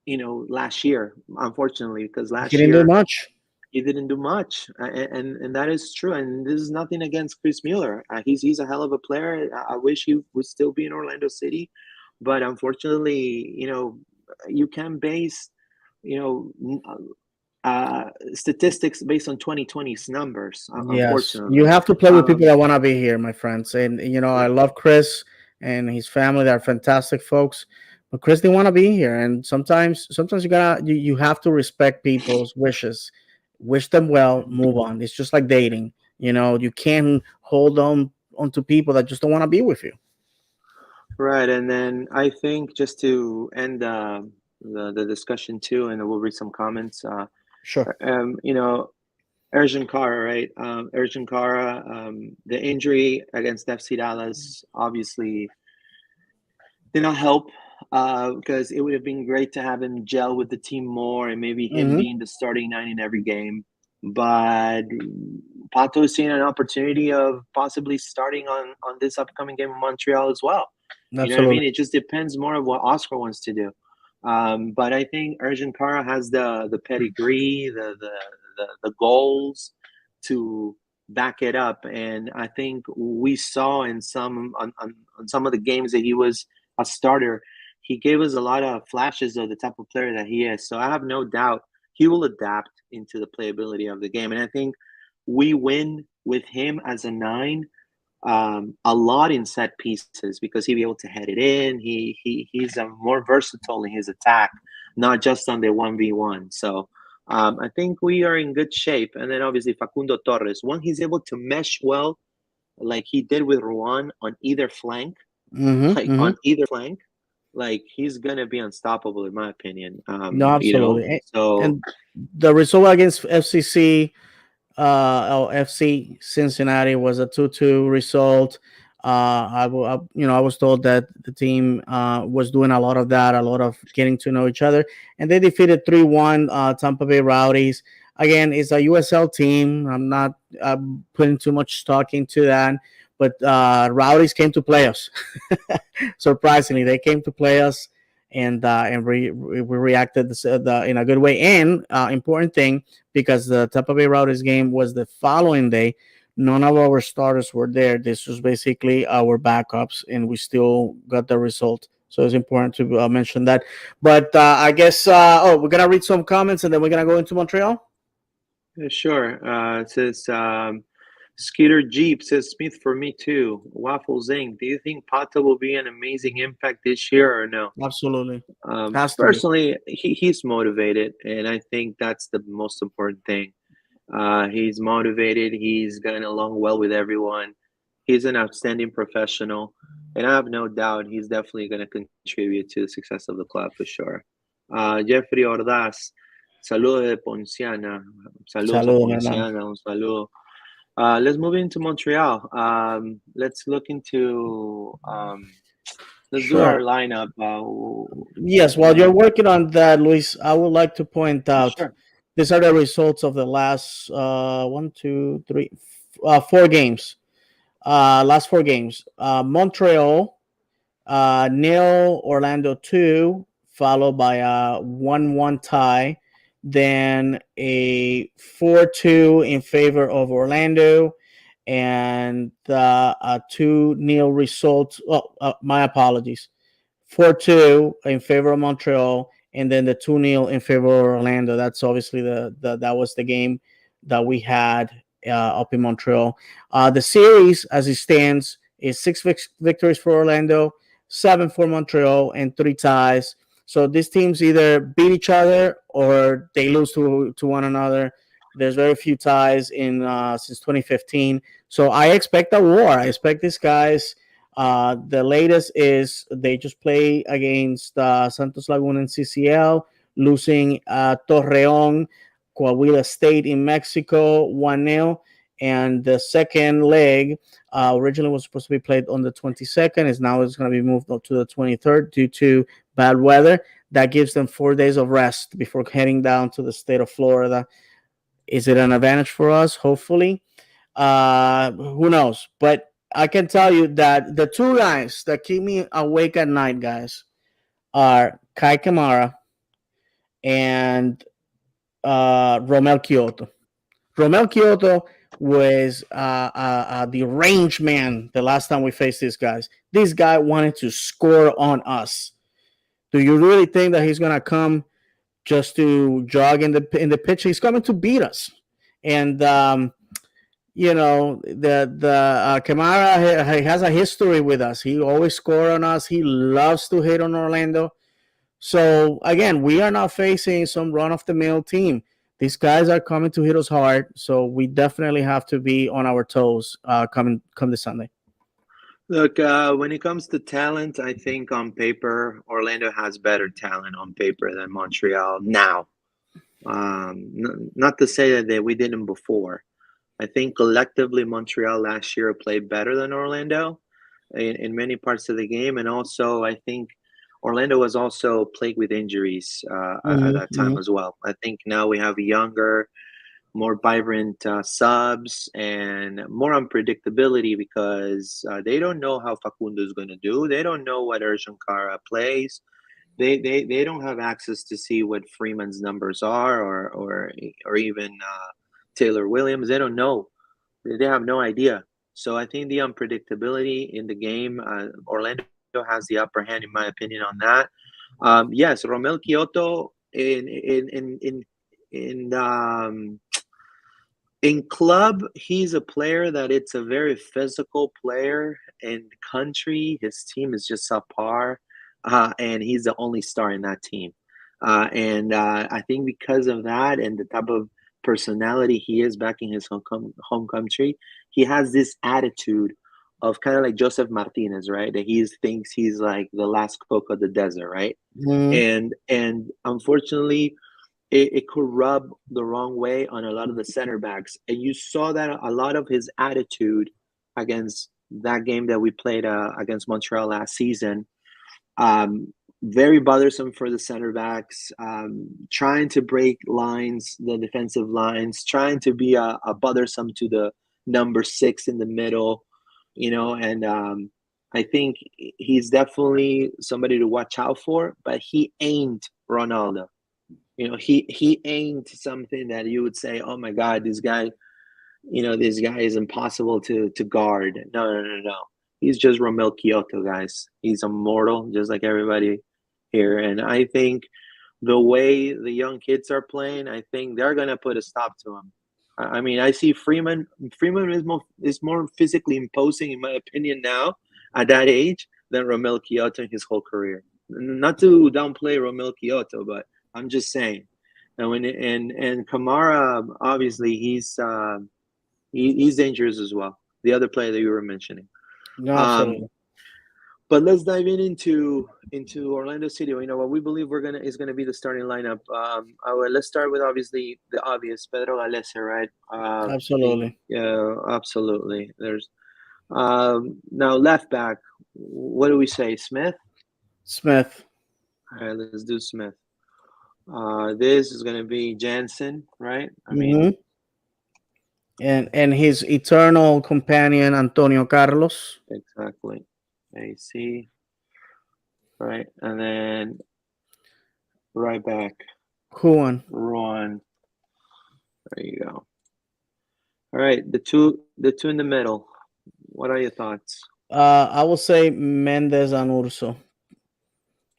last year, unfortunately, because last He didn't do year much. he didn't do much, and that is true. And this is nothing against Chris Mueller. He's a hell of a player. I wish he would still be in Orlando City, but unfortunately, you can base, you statistics based on 2020's numbers. Yes, you Unfortunately, have to play with people that want to be here, my friends. And I right. love Chris and his family. They're fantastic folks. But Chris didn't want to be here, and sometimes you have to respect people's wishes, wish them well, move on. It's just like dating. You can't hold on onto people that just don't want to be with you. Right, and then I think just to end the discussion too, and we'll read some comments. Sure. Erjan Kara, right? Erjan Kara, the injury against FC Dallas obviously did not help, because it would have been great to have him gel with the team more and maybe him Hmm. being the starting nine in every game. But Pato is seeing an opportunity of possibly starting on this upcoming game in Montreal as well. You know what I Absolutely. mean? It just depends more of what Oscar wants to do. But I think Erjan Kara has the pedigree, the goals to back it up, and I think we saw in on some of the games that he was a starter, he gave us a lot of flashes of the type of player that he is. So I have no doubt he will adapt into the playability of the game, and I think we win with him as a nine, a lot in set pieces because he'll be able to head it in. He's a more versatile in his attack, not just on the 1v1. So I think we are in good shape. And then obviously Facundo Torres, when he's able to mesh well, like he did with Ruan on either flank, like Hmm. on either flank, like he's gonna be unstoppable in my opinion. No, absolutely. So And the result against FCC, FC Cincinnati was a 2-2 result. I was told that the team was doing a lot of that, a lot of getting to know each other, and they defeated 3-1 Tampa Bay Rowdies. Again, it's a USL team. I'm not putting too much stock into that, but Rowdies came to play us. Surprisingly, they came to play us, and we reacted in a good way. And important thing, because the Tampa Bay Rowdies game was the following day, none of our starters were there. This was basically our backups, and we still got the result. So it's important to mention that. But I guess we're gonna read some comments, and then we're gonna go into Montreal. yeah, sure. It says Skeeter Jeep says Smith for me too. Waffle Zing, do you think Pata will be an amazing impact this year or no? Absolutely, has to be. Personally, he's motivated, and I think that's the most important thing. He's motivated. He's getting along well with everyone. He's an outstanding professional, and I have no doubt he's definitely going to contribute to the success of the club for sure. Jeffrey Ordaz, saludos de Ponciana. Saludos a Saludos, mi hermano. Ponciana, un saludo. Let's move into Montreal. Let's look into. Let's do our Sure. lineup. Yes, while you're working on that, Luis, I would like to point out Sure. these are the results of the last one, two, three, 4 games. Last 4 games. Montreal, nil, Orlando 2, followed by a 1-1 tie, then a 4-2 in favor of Orlando, and a 2-0 result. Oh, my apologies. 4-2 in favor of Montreal, and then the 2-0 in favor of Orlando. That's obviously that was the game that we had up in Montreal. The series, as it stands, is 6 victories for Orlando, 7 for Montreal, and 3 ties. So these teams either beat each other or they lose to one another. There's very few ties in since 2015. So I expect a war. I expect these guys The latest is they just play against Santos Laguna in CCL, losing Torreon, Coahuila State in Mexico 1-0. And the second leg originally was supposed to be played on the 22nd. Is now it's going to be moved up to the 23rd due to bad weather. That gives them 4 days of rest before heading down to the state of Florida. Is it an advantage for us? Hopefully. Who knows? But I can tell you that the two guys that keep me awake at night, guys, are Kai Kamara and Romel Kyoto. Romel Kyoto was the range man the last time we faced these guys. This guy wanted to score on us. Do you really think that he's gonna come just to jog in the pitch? He's coming to beat us. And the Kamara, he has a history with us. He always score on us. He loves to hit on Orlando. So again, we are not facing some run of the mill team. These guys are coming to hit us hard. So we definitely have to be on our toes come this Sunday. Look, when it comes to talent, I think on paper, Orlando has better talent on paper than Montreal now. Not to say that we didn't before. I think collectively, Montreal last year played better than Orlando in many parts of the game. And also, I think Orlando was also plagued with injuries at that time as well. I think now we have younger, more vibrant subs and more unpredictability because they don't know how Facundo is going to do. They don't know what Erjan Kara plays. They don't have access to see what Freeman's numbers are or even Taylor Williams. They don't know. They have no idea. So I think the unpredictability in the game, Orlando has the upper hand, in my opinion, on that. Yes, Romel Kyoto in club, he's a player that it's a very physical player. In country, his team is just subpar, and he's the only star in that team. And I think because of that and the type of personality he is back in his home country, he has this attitude of kind of like Joseph Martinez, right? That he thinks he's like the last coke of the desert, right? And unfortunately, it could rub the wrong way on a lot of the center backs. And you saw that a lot of his attitude against that game that we played against Montreal last season. Very bothersome for the center backs, trying to break lines, the defensive lines, trying to be a bothersome to the number 6 in the middle, and I think he's definitely somebody to watch out for, but he ain't Ronaldo. He ain't something that you would say, oh my God, this guy is impossible to guard. No. He's just Romel Kyoto, guys. He's immortal, just like everybody here. And I think the way the young kids are playing, I think they're going to put a stop to him. I mean, I see Freeman. Freeman is more physically imposing, in my opinion, now at that age than Romel Kyoto in his whole career. Not to downplay Romel Kyoto, but I'm just saying. And Kamara, obviously, he's dangerous as well. The other player that you were mentioning. No, absolutely. But let's dive into Orlando City. What we believe is gonna be the starting lineup. Let's start with obviously the obvious, Pedro Galese, right? Absolutely. Yeah, absolutely. There's now left back. What do we say, Smith? Smith. All right, let's do Smith. This is gonna be Jansen, right? I mean, and his eternal companion Antonio Carlos. Exactly. AC. Right, and then right back. Juan. There you go. All right, the two in the middle. What are your thoughts? I will say Mendez and Urso.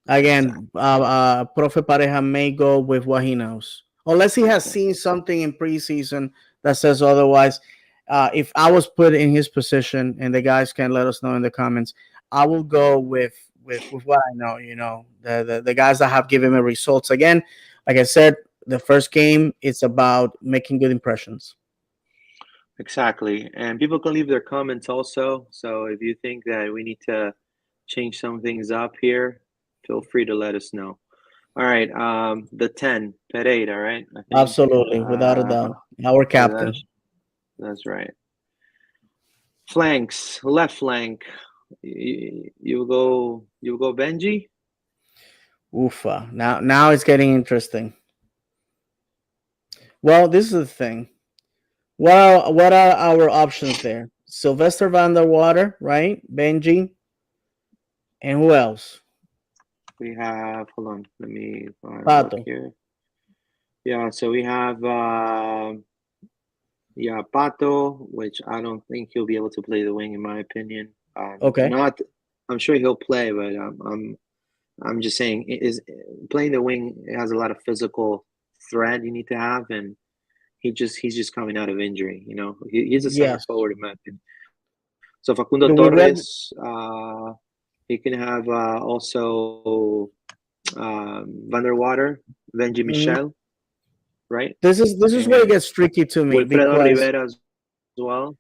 Again, Profe Pareja may go with what he knows, unless he has seen something in preseason that says otherwise. If I was put in his position, and the guys can let us know in the comments, I will go with what I know. The guys that have given me results. Again, like I said, the first game, it's about making good impressions. Exactly. And people can leave their comments also. So if you think that we need to change some things up here, feel free to let us know. All right. The 10, Pereira, right? I think. Absolutely, without a Uh, doubt, our without a, captain. that's right. Flanks, left flank. You go Benji? Ufa. Now it's getting interesting. Well, this is the thing. What are our options there? Sylvester Van der Water, right? Benji, and who else? We have, hold on, let me look Pato. here. Yeah, so we have yeah, Pato, which I don't think he'll be able to play the wing in my opinion. Okay. Not, I'm sure he'll play, but I'm just saying is playing the wing has a lot of physical threat you need to have, and he's just coming out of injury. He's a center Yes. forward in my opinion. So Facundo We read. Torres, he can have also Van der Water, Benji Mhm. Michel, right? This is where it And gets tricky to me Wilfredo because Rivera as well.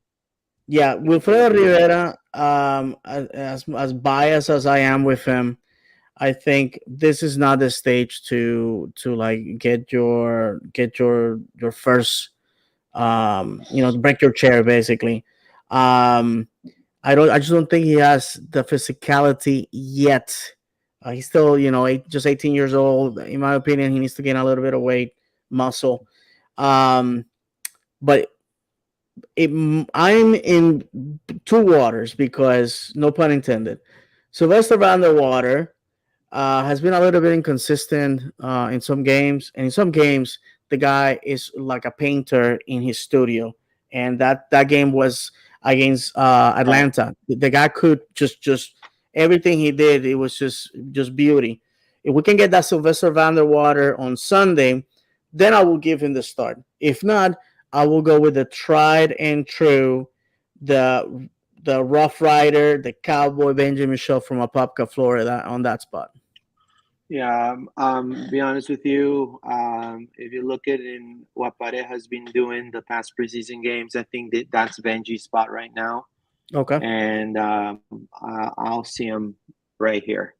yeah, Wilfredo Wilfredo Rivera. Rivera, as biased as I am with him, I think this is not the stage to like get your first break your chair basically. Um, I just don't think he has the physicality yet. He's still just 18 years old. In my opinion, he needs to gain a little bit of weight, muscle. Um, but I'm in two waters because no pun intended. Sylvester Van der Water has been a little bit inconsistent in some games, and in some games the guy is like a painter in his studio, and that game was against Right. Atlanta. The guy could just everything he did. It was just beauty. If we can get that Sylvester Van der Water on Sunday, then I will give him the start. If not, I will go with the tried and true, the the Rough Rider, the Cowboy Benjamin Shaw from Apopka, Florida, on that spot. Yeah. Be honest with you. If you look at in what Pare has been doing the past preseason games, I think that's Benji's spot right now, Okay. and I'll see him right here.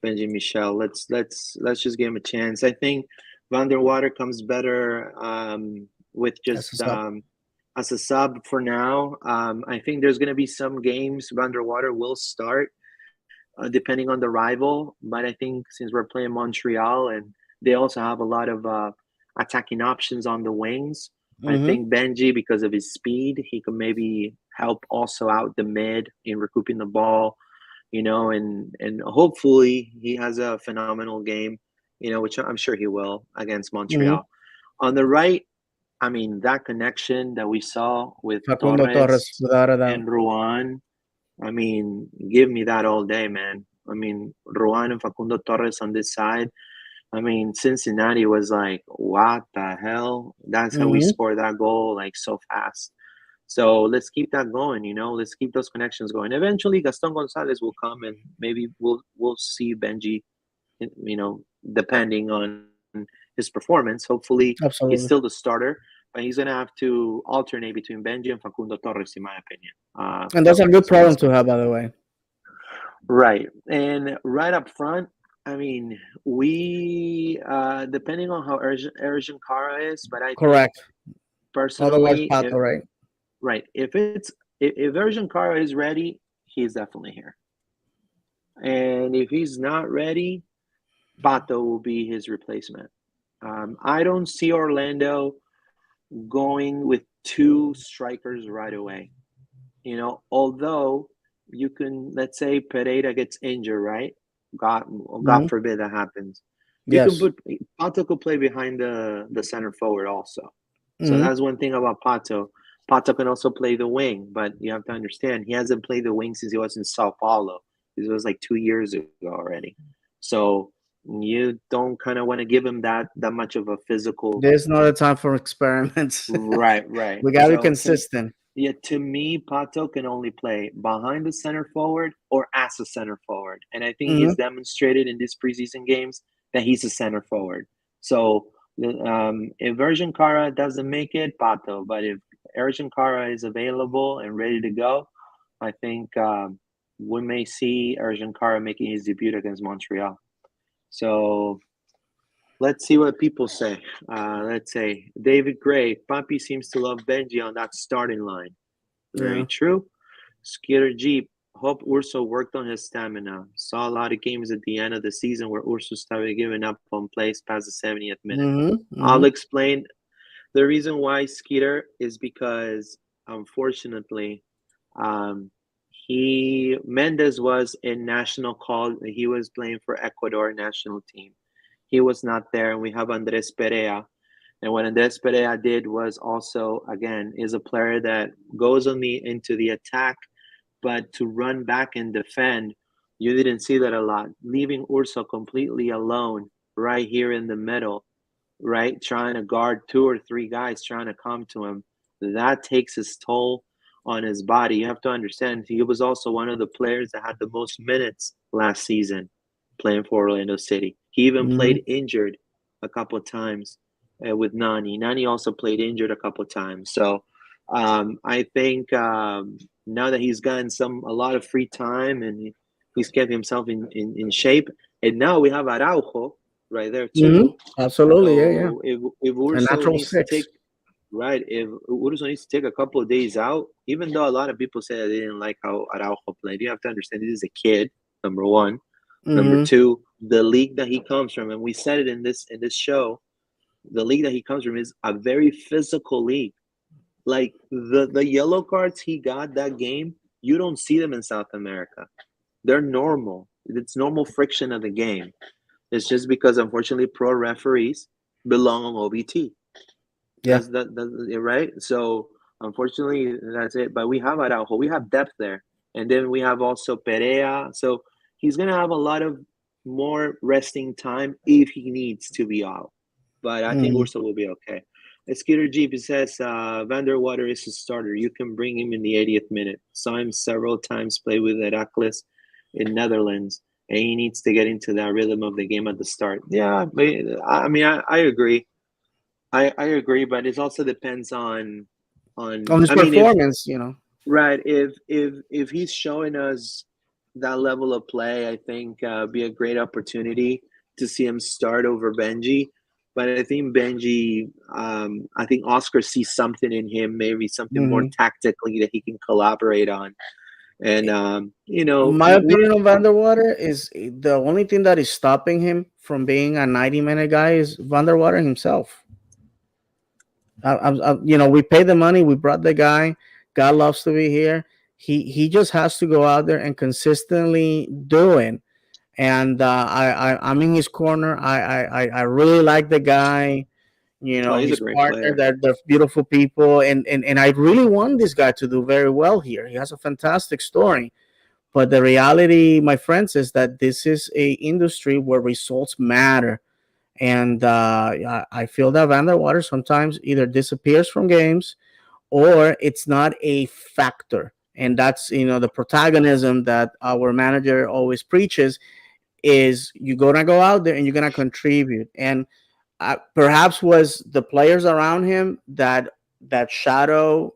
Benji Michel. Let's just give him a chance. I think Van der Water comes better with That's just what's up. as a sub for now. I think there's going to be some games Van der Water will start depending on the rival, but I think since we're playing Montreal and they also have a lot of attacking options on the wings, I Mm-hmm. think Benji, because of his speed, he can maybe help also out the mid in recouping the ball, and hopefully he has a phenomenal game, which I'm sure he will against Mm-hmm. Montreal. On the right, I mean that connection that we saw with Facundo Torres, Torres without a doubt. and Ruan, I mean, give me that all day, man. I mean, Ruan and Facundo Torres on this side. I mean, Cincinnati was like, what the hell? That's how we Mm-hmm. scored that goal like so fast. So let's keep that going, let's keep those connections going. Eventually Gaston Gonzalez will come and maybe we'll see Benji, depending on his performance. Hopefully he's still the Absolutely. starter, but he's gonna have to alternate between Benji and Facundo Torres, in my opinion. And that's a good So we'll problem to see. have, by the way. Right. And right up front, I mean, we depending on how Erjan Kara is, but I think Correct. Otherwise, personally, Pato, right? right, if Erjan Kara is ready, he's definitely here. And if he's not ready, Pato will be his replacement. I don't see Orlando going with two strikers right away. Although you can, let's say Pereira gets injured, right? God Mm-hmm. forbid that happens. You can Yes. put Pato could play behind the center forward also. So Mm-hmm. that's one thing about Pato. Pato can also play the wing, but you have to understand he hasn't played the wing since he was in Sao Paulo. This was like 2 years ago already. So you don't kind of want to give him that much of a physical. There's not a time for experiments. Right, right. We got to be So consistent. to me, Pato can only play behind the center forward or as a center forward. And I think Mm-hmm. he's demonstrated in these preseason games that he's a center forward. So if Version Kara doesn't make it, Pato. But if Ergen Kara is available and ready to go, I think we may see Ergen Kara making his debut against Montreal. So let's see what people say. Let's say David Gray, Papi seems to love Benji on that starting line. Very Yeah. true. Skeeter Jeep, hope Urso worked on his stamina. Saw a lot of games at the end of the season where Urso started giving up on plays past the 70th minute. I'll explain. The reason why, Skeeter, is because unfortunately, Mendez was in national call. He was playing for Ecuador national team. He was not there, and we have Andres Perea. And what Andres Perea did was also, again, is a player that goes into the attack, but to run back and defend, you didn't see that a lot. Leaving Urso completely alone right here in the middle, right, trying to guard 2 or 3 guys trying to come to him, that takes its toll on his body. You have to understand, he was also one of the players that had the most minutes last season playing for Orlando City. He even played injured a couple of times with Nani. Nani also played injured a couple of times. So I think now that he's gotten a lot of free time and he's kept himself in shape, and now we have Araujo right there too. Absolutely, So yeah. if A Urso natural needs to six. take if Urso needs to take a couple of days out, even though a lot of people say that they didn't like how Araujo played, you have to understand this is a kid. Number one, number two, the league that he comes from, and we said it in this show, the league that he comes from is a very physical league. Like the yellow cards he got that game, you don't see them in South America. They're normal. It's normal friction of the game. It's just because, unfortunately, pro referees belong on OBT. Yeah. That's right. So, unfortunately, that's it. But we have Araujo. We have depth there. And then we have also Perea. So, he's going to have a lot of more resting time if he needs to be out. But I think Urso will be okay. Skeeter Jeep says Vanderwater is a starter. You can bring him in the 80th minute. Saw him several times play with Heracles in Netherlands, and he needs to get into that rhythm of the game at the start. Yeah, I mean, I agree. I agree, but it also depends on his I mean, if performance, right, if he's showing us that level of play, I think be a great opportunity to see him start over Benji. But I think Benji, I think Oscar sees something in him, maybe something more tactically that he can collaborate on. And My opinion on Vanderwater is the only thing that is stopping him from being a 90-minute guy is Vanderwater himself. We paid the money, we brought the guy. God loves to be here. He just has to go out there and consistently do it. And I'm in his corner. I really like the guy. he's a His great partner, player. they're beautiful people, and I really want this guy to do very well here. He has a fantastic story. But the reality, my friends, is that this is a industry where results matter. And I feel that Vanderwater sometimes either disappears from games or it's not a factor. And that's, the protagonism that our manager always preaches is you're going to go out there and you're going to contribute. And perhaps was the players around him that shadow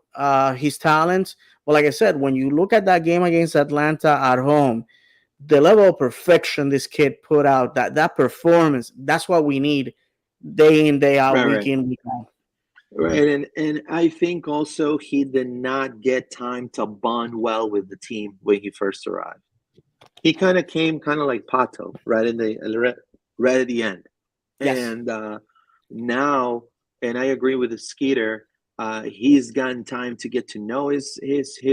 his talents. But like I said, when you look at that game against Atlanta at home, the level of perfection this kid put out, that performance, that's what we need day in, day out, week Right. in, week out. Right, and I think also he did not get time to bond well with the team when he first arrived. He kind of came kind of like Pato right at the end. Yes. And now, and I agree with the Skeeter, he's gotten time to get to know his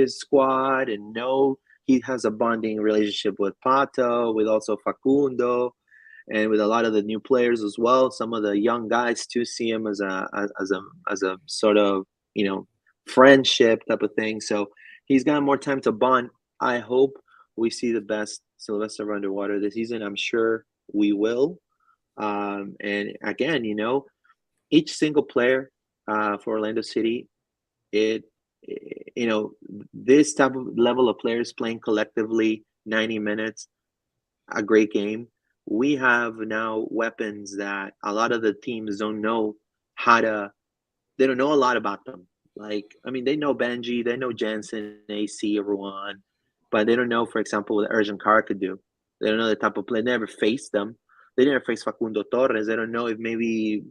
squad and know he has a bonding relationship with Pato, with also Facundo, and with a lot of the new players as well. Some of the young guys too see him as a sort of friendship type of thing. So he's got more time to bond. I hope we see the best Sylvester Underwater this season. I'm sure we will. And again, each single player for Orlando City, this type of level of players playing collectively 90 minutes, a great game. We have now weapons that a lot of the teams don't know they don't know a lot about them. Like, I mean, they know Benji, they know Jensen, AC, everyone, but they don't know, for example, what Urgent Car could do. They don't know the type of play. They never faced them. They never faced Facundo Torres. They don't know if maybe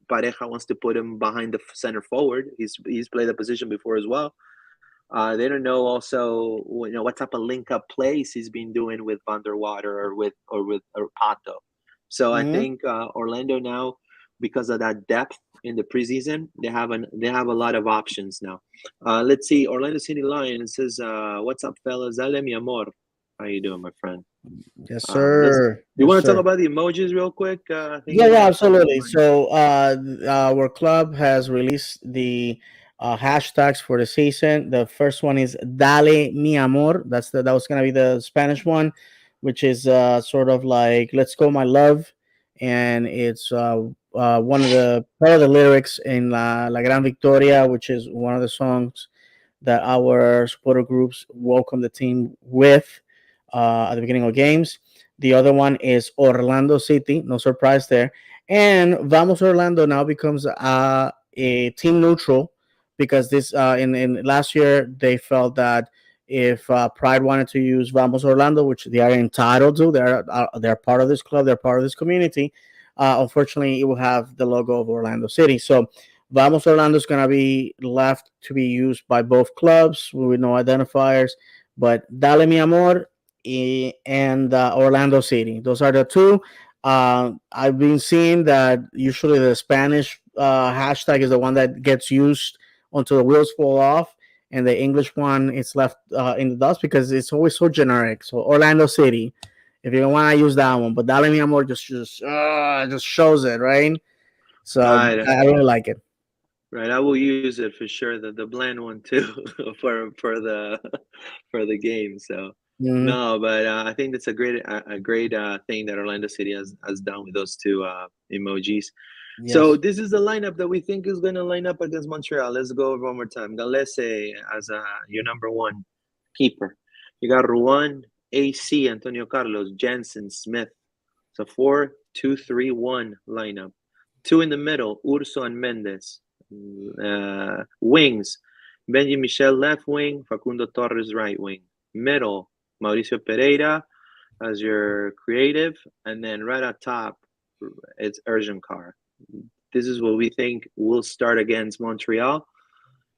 Pareja wants to put him behind the center forward. He's played the position before as well. They don't know also, what type of link up plays he's been doing with Van der Water or Pato. So I Mhm. think Orlando now, because of that depth in the preseason, they have a lot of options now. Let's see, Orlando City Lions says, "What's up, fellas? Dale mi amor." How you doing, my friend? Yes, Let's. sir. You Yes, want to talk sir. about the emojis real quick? I think Yeah, you yeah, want to talk about absolutely. mine. So, our club has released the hashtags for the season. The first one is "Dale mi amor." That was gonna be the Spanish one, which is sort of like "Let's go, my love," and it's one of the part of the lyrics in La Gran Victoria, which is one of the songs that our supporter groups welcome the team with at the beginning of games. The other one is Orlando City, no surprise there. And Vamos Orlando now becomes a team neutral because this in last year they felt that if Pride wanted to use Vamos Orlando, which they are entitled to, they're part of this club, they're part of this community. Unfortunately, it will have the logo of Orlando City. So Vamos Orlando is going to be left to be used by both clubs with no identifiers. But Dale Mi Amor and Orlando City. Those are the two. I've been seeing that usually the Spanish hashtag is the one that gets used until the wheels fall off, and the English one is left in the dust because it's always so generic. So Orlando City, if you don't want to use that one, but Dale Mi Amor just shows it, right? So Right, I really like it. right. I will use it for sure. The bland one too for the for the game. So Hmm. no, but I think that's a great thing that Orlando City has done with those two emojis. So Yes. this is the lineup that we think is going to line up against Montreal. Let's go over one more time. Galese as your number one keeper. You got Ruan, AC, Antonio Carlos, Jensen, Smith. So 4-2-3-1 lineup. Two in the middle, Urso and Mendes. Wings, Benji Michel left wing, Facundo Torres right wing. Middle, Mauricio Pereira as your creative, and then right at top, it's Urgent Car. This is what we think will start against Montreal.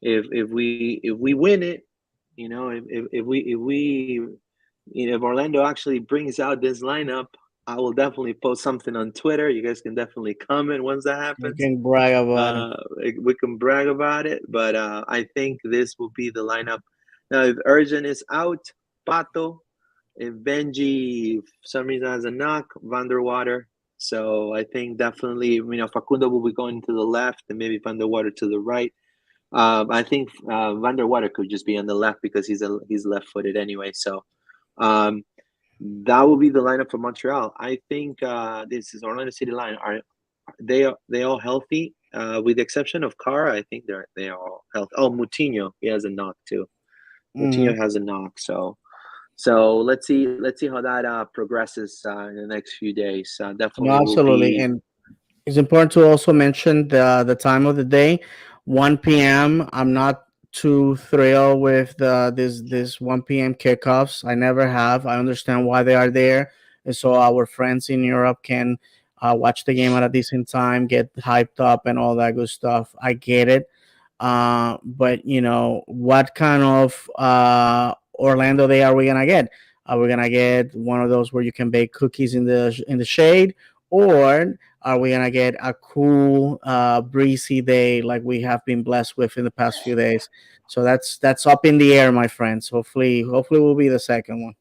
If we win it, if Orlando actually brings out this lineup, I will definitely post something on Twitter. You guys can definitely comment once that We happens. can brag about it. Uh, we can brag about it, but I think this will be the lineup. Now, if Urgent is out, Pato. If Benji, for some reason, has a knock, Van der Water. So I think definitely, Facundo will be going to the left and maybe Van der Water to the right. I think Van der Water could just be on the left because he's left-footed anyway. So um, that will be the lineup for Montreal. I think this is Orlando City line. They all healthy? With the exception of Cara, I think they are all healthy. Oh, Moutinho, he has a knock too. Hmm. Moutinho has a knock, so let's see how that progresses in the next few days. No, Definitely will absolutely. be. And it's important to also mention the time of the day, 1 p.m. I'm not too thrilled with this 1 p.m. kickoffs. I never have. I understand why they are there, and so our friends in Europe can watch the game at a decent time, get hyped up, and all that good stuff. I get it. But what kind of Orlando Day are we gonna get? Are we gonna get one of those where you can bake cookies in the shade, or are we gonna get a cool, breezy day like we have been blessed with in the past few days? So that's up in the air, my friends. Hopefully, will be the second one.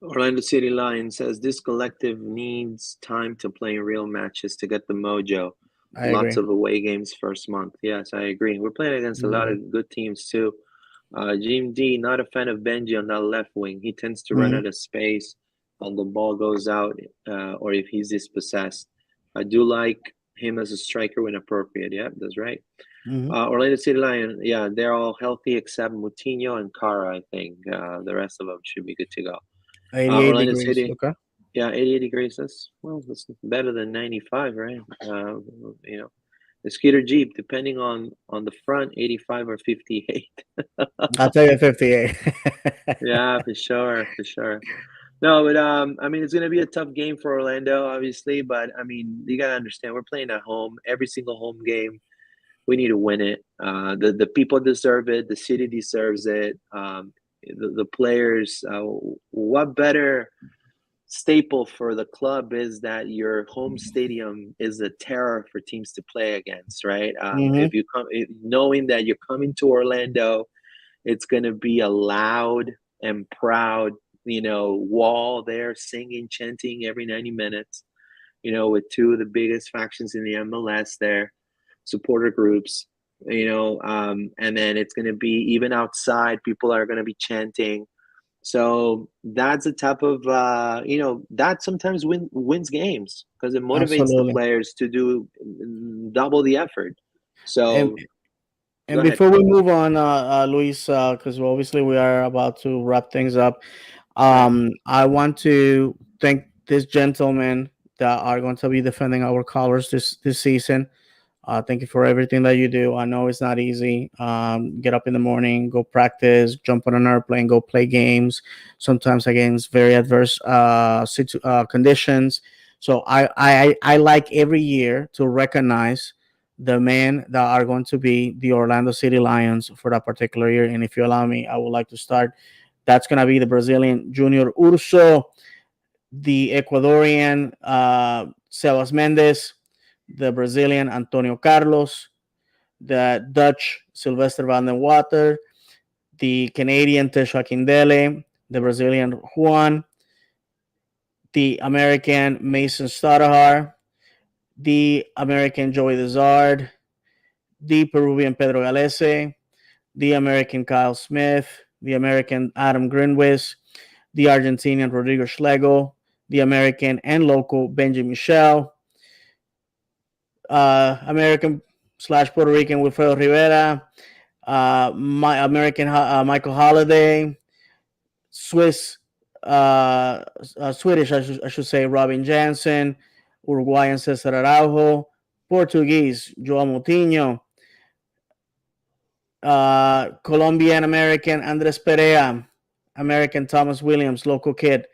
Orlando City Lion says this collective needs time to play real matches to get the mojo. I Lots agree. of away games first month. Yes, I agree. We're playing against a lot Hmm. of good teams too. Jim D, not a fan of Benji on that left wing. He tends to run Hmm. out of space and the ball goes out, or if he's dispossessed. I do like him as a striker when appropriate. Yeah, that's right. Hmm. Orlando City Lion, yeah, they're all healthy except Moutinho and Cara, I think. The rest of them should be good to go. 88 Orlando degrees. City, Okay. yeah, 88 degrees. That's better than 95, right? You know, the Skeeter Jeep, depending on the front, 85 or 58. I'll tell you 58. Yeah, for sure, for sure. No, but I mean, it's gonna be a tough game for Orlando, obviously. But I mean, you gotta understand, we're playing at home. Every single home game, we need to win it. The people deserve it. The city deserves it. The players. What better staple for the club is that your home stadium is a terror for teams to play against, right? Hmm. If you come, knowing that you're coming to Orlando, it's going to be a loud and proud, wall there singing, chanting every 90 minutes, with two of the biggest factions in the MLS there, supporter groups, and then it's going to be even outside, people are going to be chanting. So that's the type of, that sometimes wins games because it motivates the Absolutely. players to do double the effort. And So and go ahead. before we move on, Luis, because obviously we are about to wrap things up, Right. I want to thank this gentlemen that are going to be defending our colors this season. Thank you for everything that you do. I know it's not easy. Get up in the morning, go practice, jump on an airplane, go play games, sometimes against very adverse conditions. So I like every year to recognize the men that are going to be the Orlando City Lions for that particular year. And if you allow me, I would like to start. That's going to be the Brazilian Junior Urso, the Ecuadorian Sebas Mendes, the Brazilian Antonio Carlos, the Dutch Sylvester van den Water, the Canadian Tesha Kindele, the Brazilian Juan, the American Mason Stoddard, the American Joey Desard, the Peruvian Pedro Galese, the American Kyle Smith, the American Adam Greenwis, the Argentinian Rodrigo Schlegel, the American and local Benji Michel, American slash Puerto Rican Wilfredo Rivera, my American Michael Holiday, Swiss, Swedish, I should say, Robin Jansen, Uruguayan Cesar Araujo, Portuguese, Joao Moutinho, Colombian American Andres Perea, American Thomas Williams, local kid,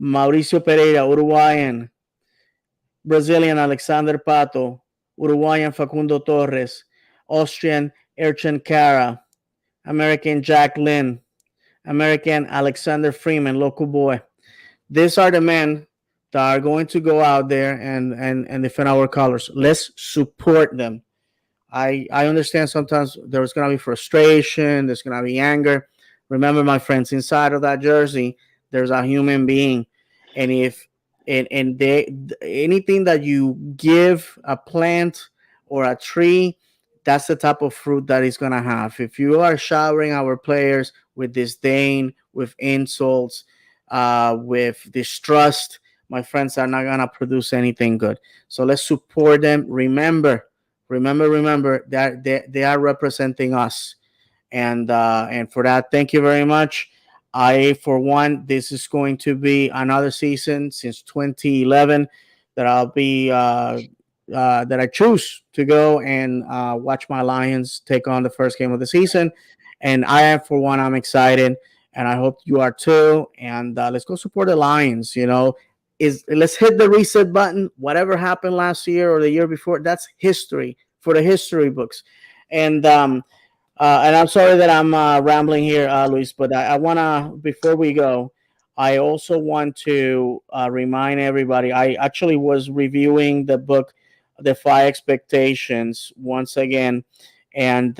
Mauricio Pereira, Uruguayan, Brazilian Alexander Pato, Uruguayan Facundo Torres, Austrian Erchan Cara, American Jack Lynn, American Alexander Freeman, local boy. These are the men that are going to go out there and defend our colors. Let's support them. I understand sometimes there's going to be frustration, there's going to be anger. Remember, my friends, inside of that jersey, there's a human being. And if and they anything that you give a plant or a tree, that's the type of fruit that it's going to have. If you are showering our players with disdain, with insults, with distrust, my friends are not going to produce anything good. So let's support them. Remember that they are representing us, and for that, thank you very much. I, for one, this is going to be another season since 2011 that I'll be that I choose to go and watch my Lions take on the first game of the season, and I am, for one, I'm excited, and I hope you are too. And let's go support the Lions. Let's hit the reset button. Whatever happened last year or the year before, that's history for the history books. And I'm sorry that I'm rambling here, Luis, but I want to, before we go, I also want to remind everybody. I actually was reviewing the book, Defy Expectations, once again. And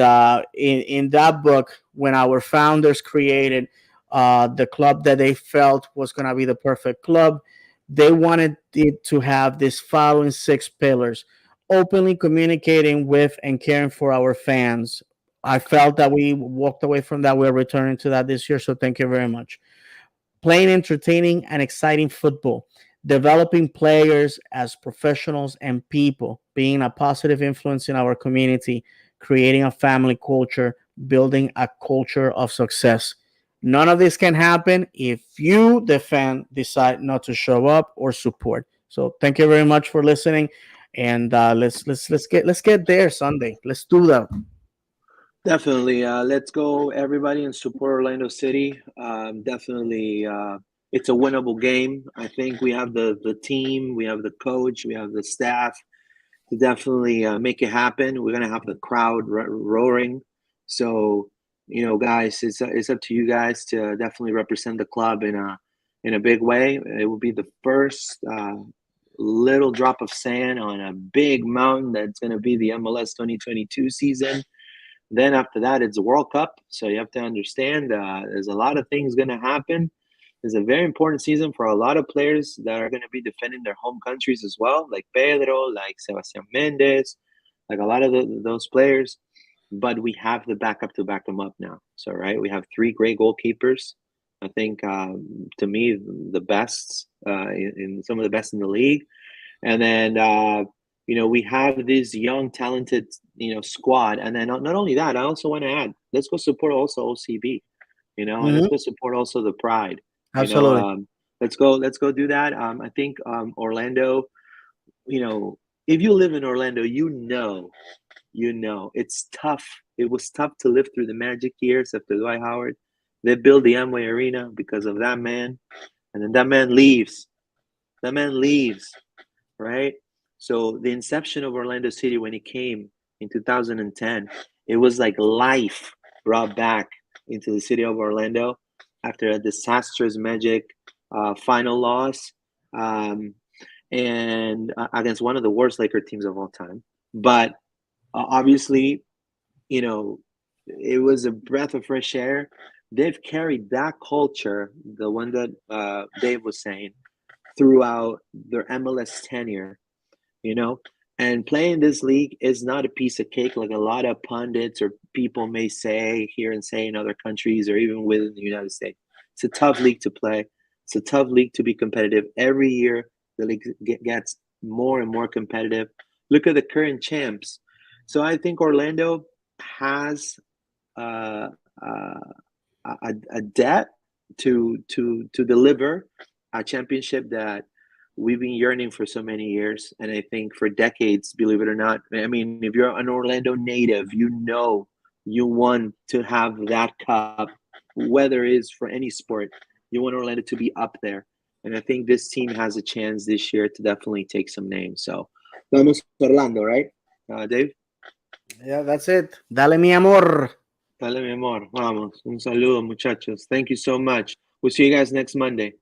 in that book, when our founders created the club that they felt was going to be the perfect club, they wanted it to have these following six pillars: openly communicating with and caring for our fans. I felt that we walked away from that. We're returning to that this year. So thank you very much. Playing entertaining and exciting football, developing players as professionals and people, being a positive influence in our community, creating a family culture, building a culture of success. None of this can happen if you, the fan, decide not to show up or support. So thank you very much for listening. and let's get there Sunday. Let's do that. Definitely. Let's go, everybody, and support Orlando City. Definitely, it's a winnable game. I think we have the team, we have the coach, we have the staff to definitely make it happen. We're gonna have the crowd roaring. So, guys, it's up to you guys to definitely represent the club in a big way. It will be the first little drop of sand on a big mountain that's gonna be the MLS 2022 season. Then after that, it's the World Cup. So you have to understand there's a lot of things going to happen. It's a very important season for a lot of players that are going to be defending their home countries as well, like Pedro, like Sebastian Mendes, like a lot of those players. But we have the backup to back them up now. So, right, we have 3 great goalkeepers. I think, to me, the best in some of the best in the league. And then, we have this young, talented, squad. And then not only that, I also want to add, let's go support also OCB, and let's go support also the Pride. Absolutely. Let's go do that. I think Orlando, if you live in Orlando, it's tough. It was tough to live through the Magic years after Dwight Howard. They built the Amway Arena because of that man, and then that man leaves. Right? So the inception of Orlando City, when it came in 2010, it was like life brought back into the city of Orlando after a disastrous Magic final loss, and against one of the worst Laker teams of all time. But obviously, it was a breath of fresh air. They've carried that culture, the one that Dave was saying, throughout their MLS tenure, and playing this league is not a piece of cake like a lot of pundits or people may say here and say in other countries or even within the United States. It's a tough league to play. It's a tough league to be competitive. Every year, the league gets more and more competitive. Look at the current champs. So I think Orlando has a debt to deliver a championship that we've been yearning for so many years, and I think for decades, believe it or not. I mean, if you're an Orlando native, you want to have that cup, whether it is for any sport. You want Orlando to be up there, and I think this team has a chance this year to definitely take some names. So, vamos Orlando, right, Dave? Yeah, that's it. Dale mi amor. Dale mi amor. Vamos. Un saludo, muchachos. Thank you so much. We'll see you guys next Monday.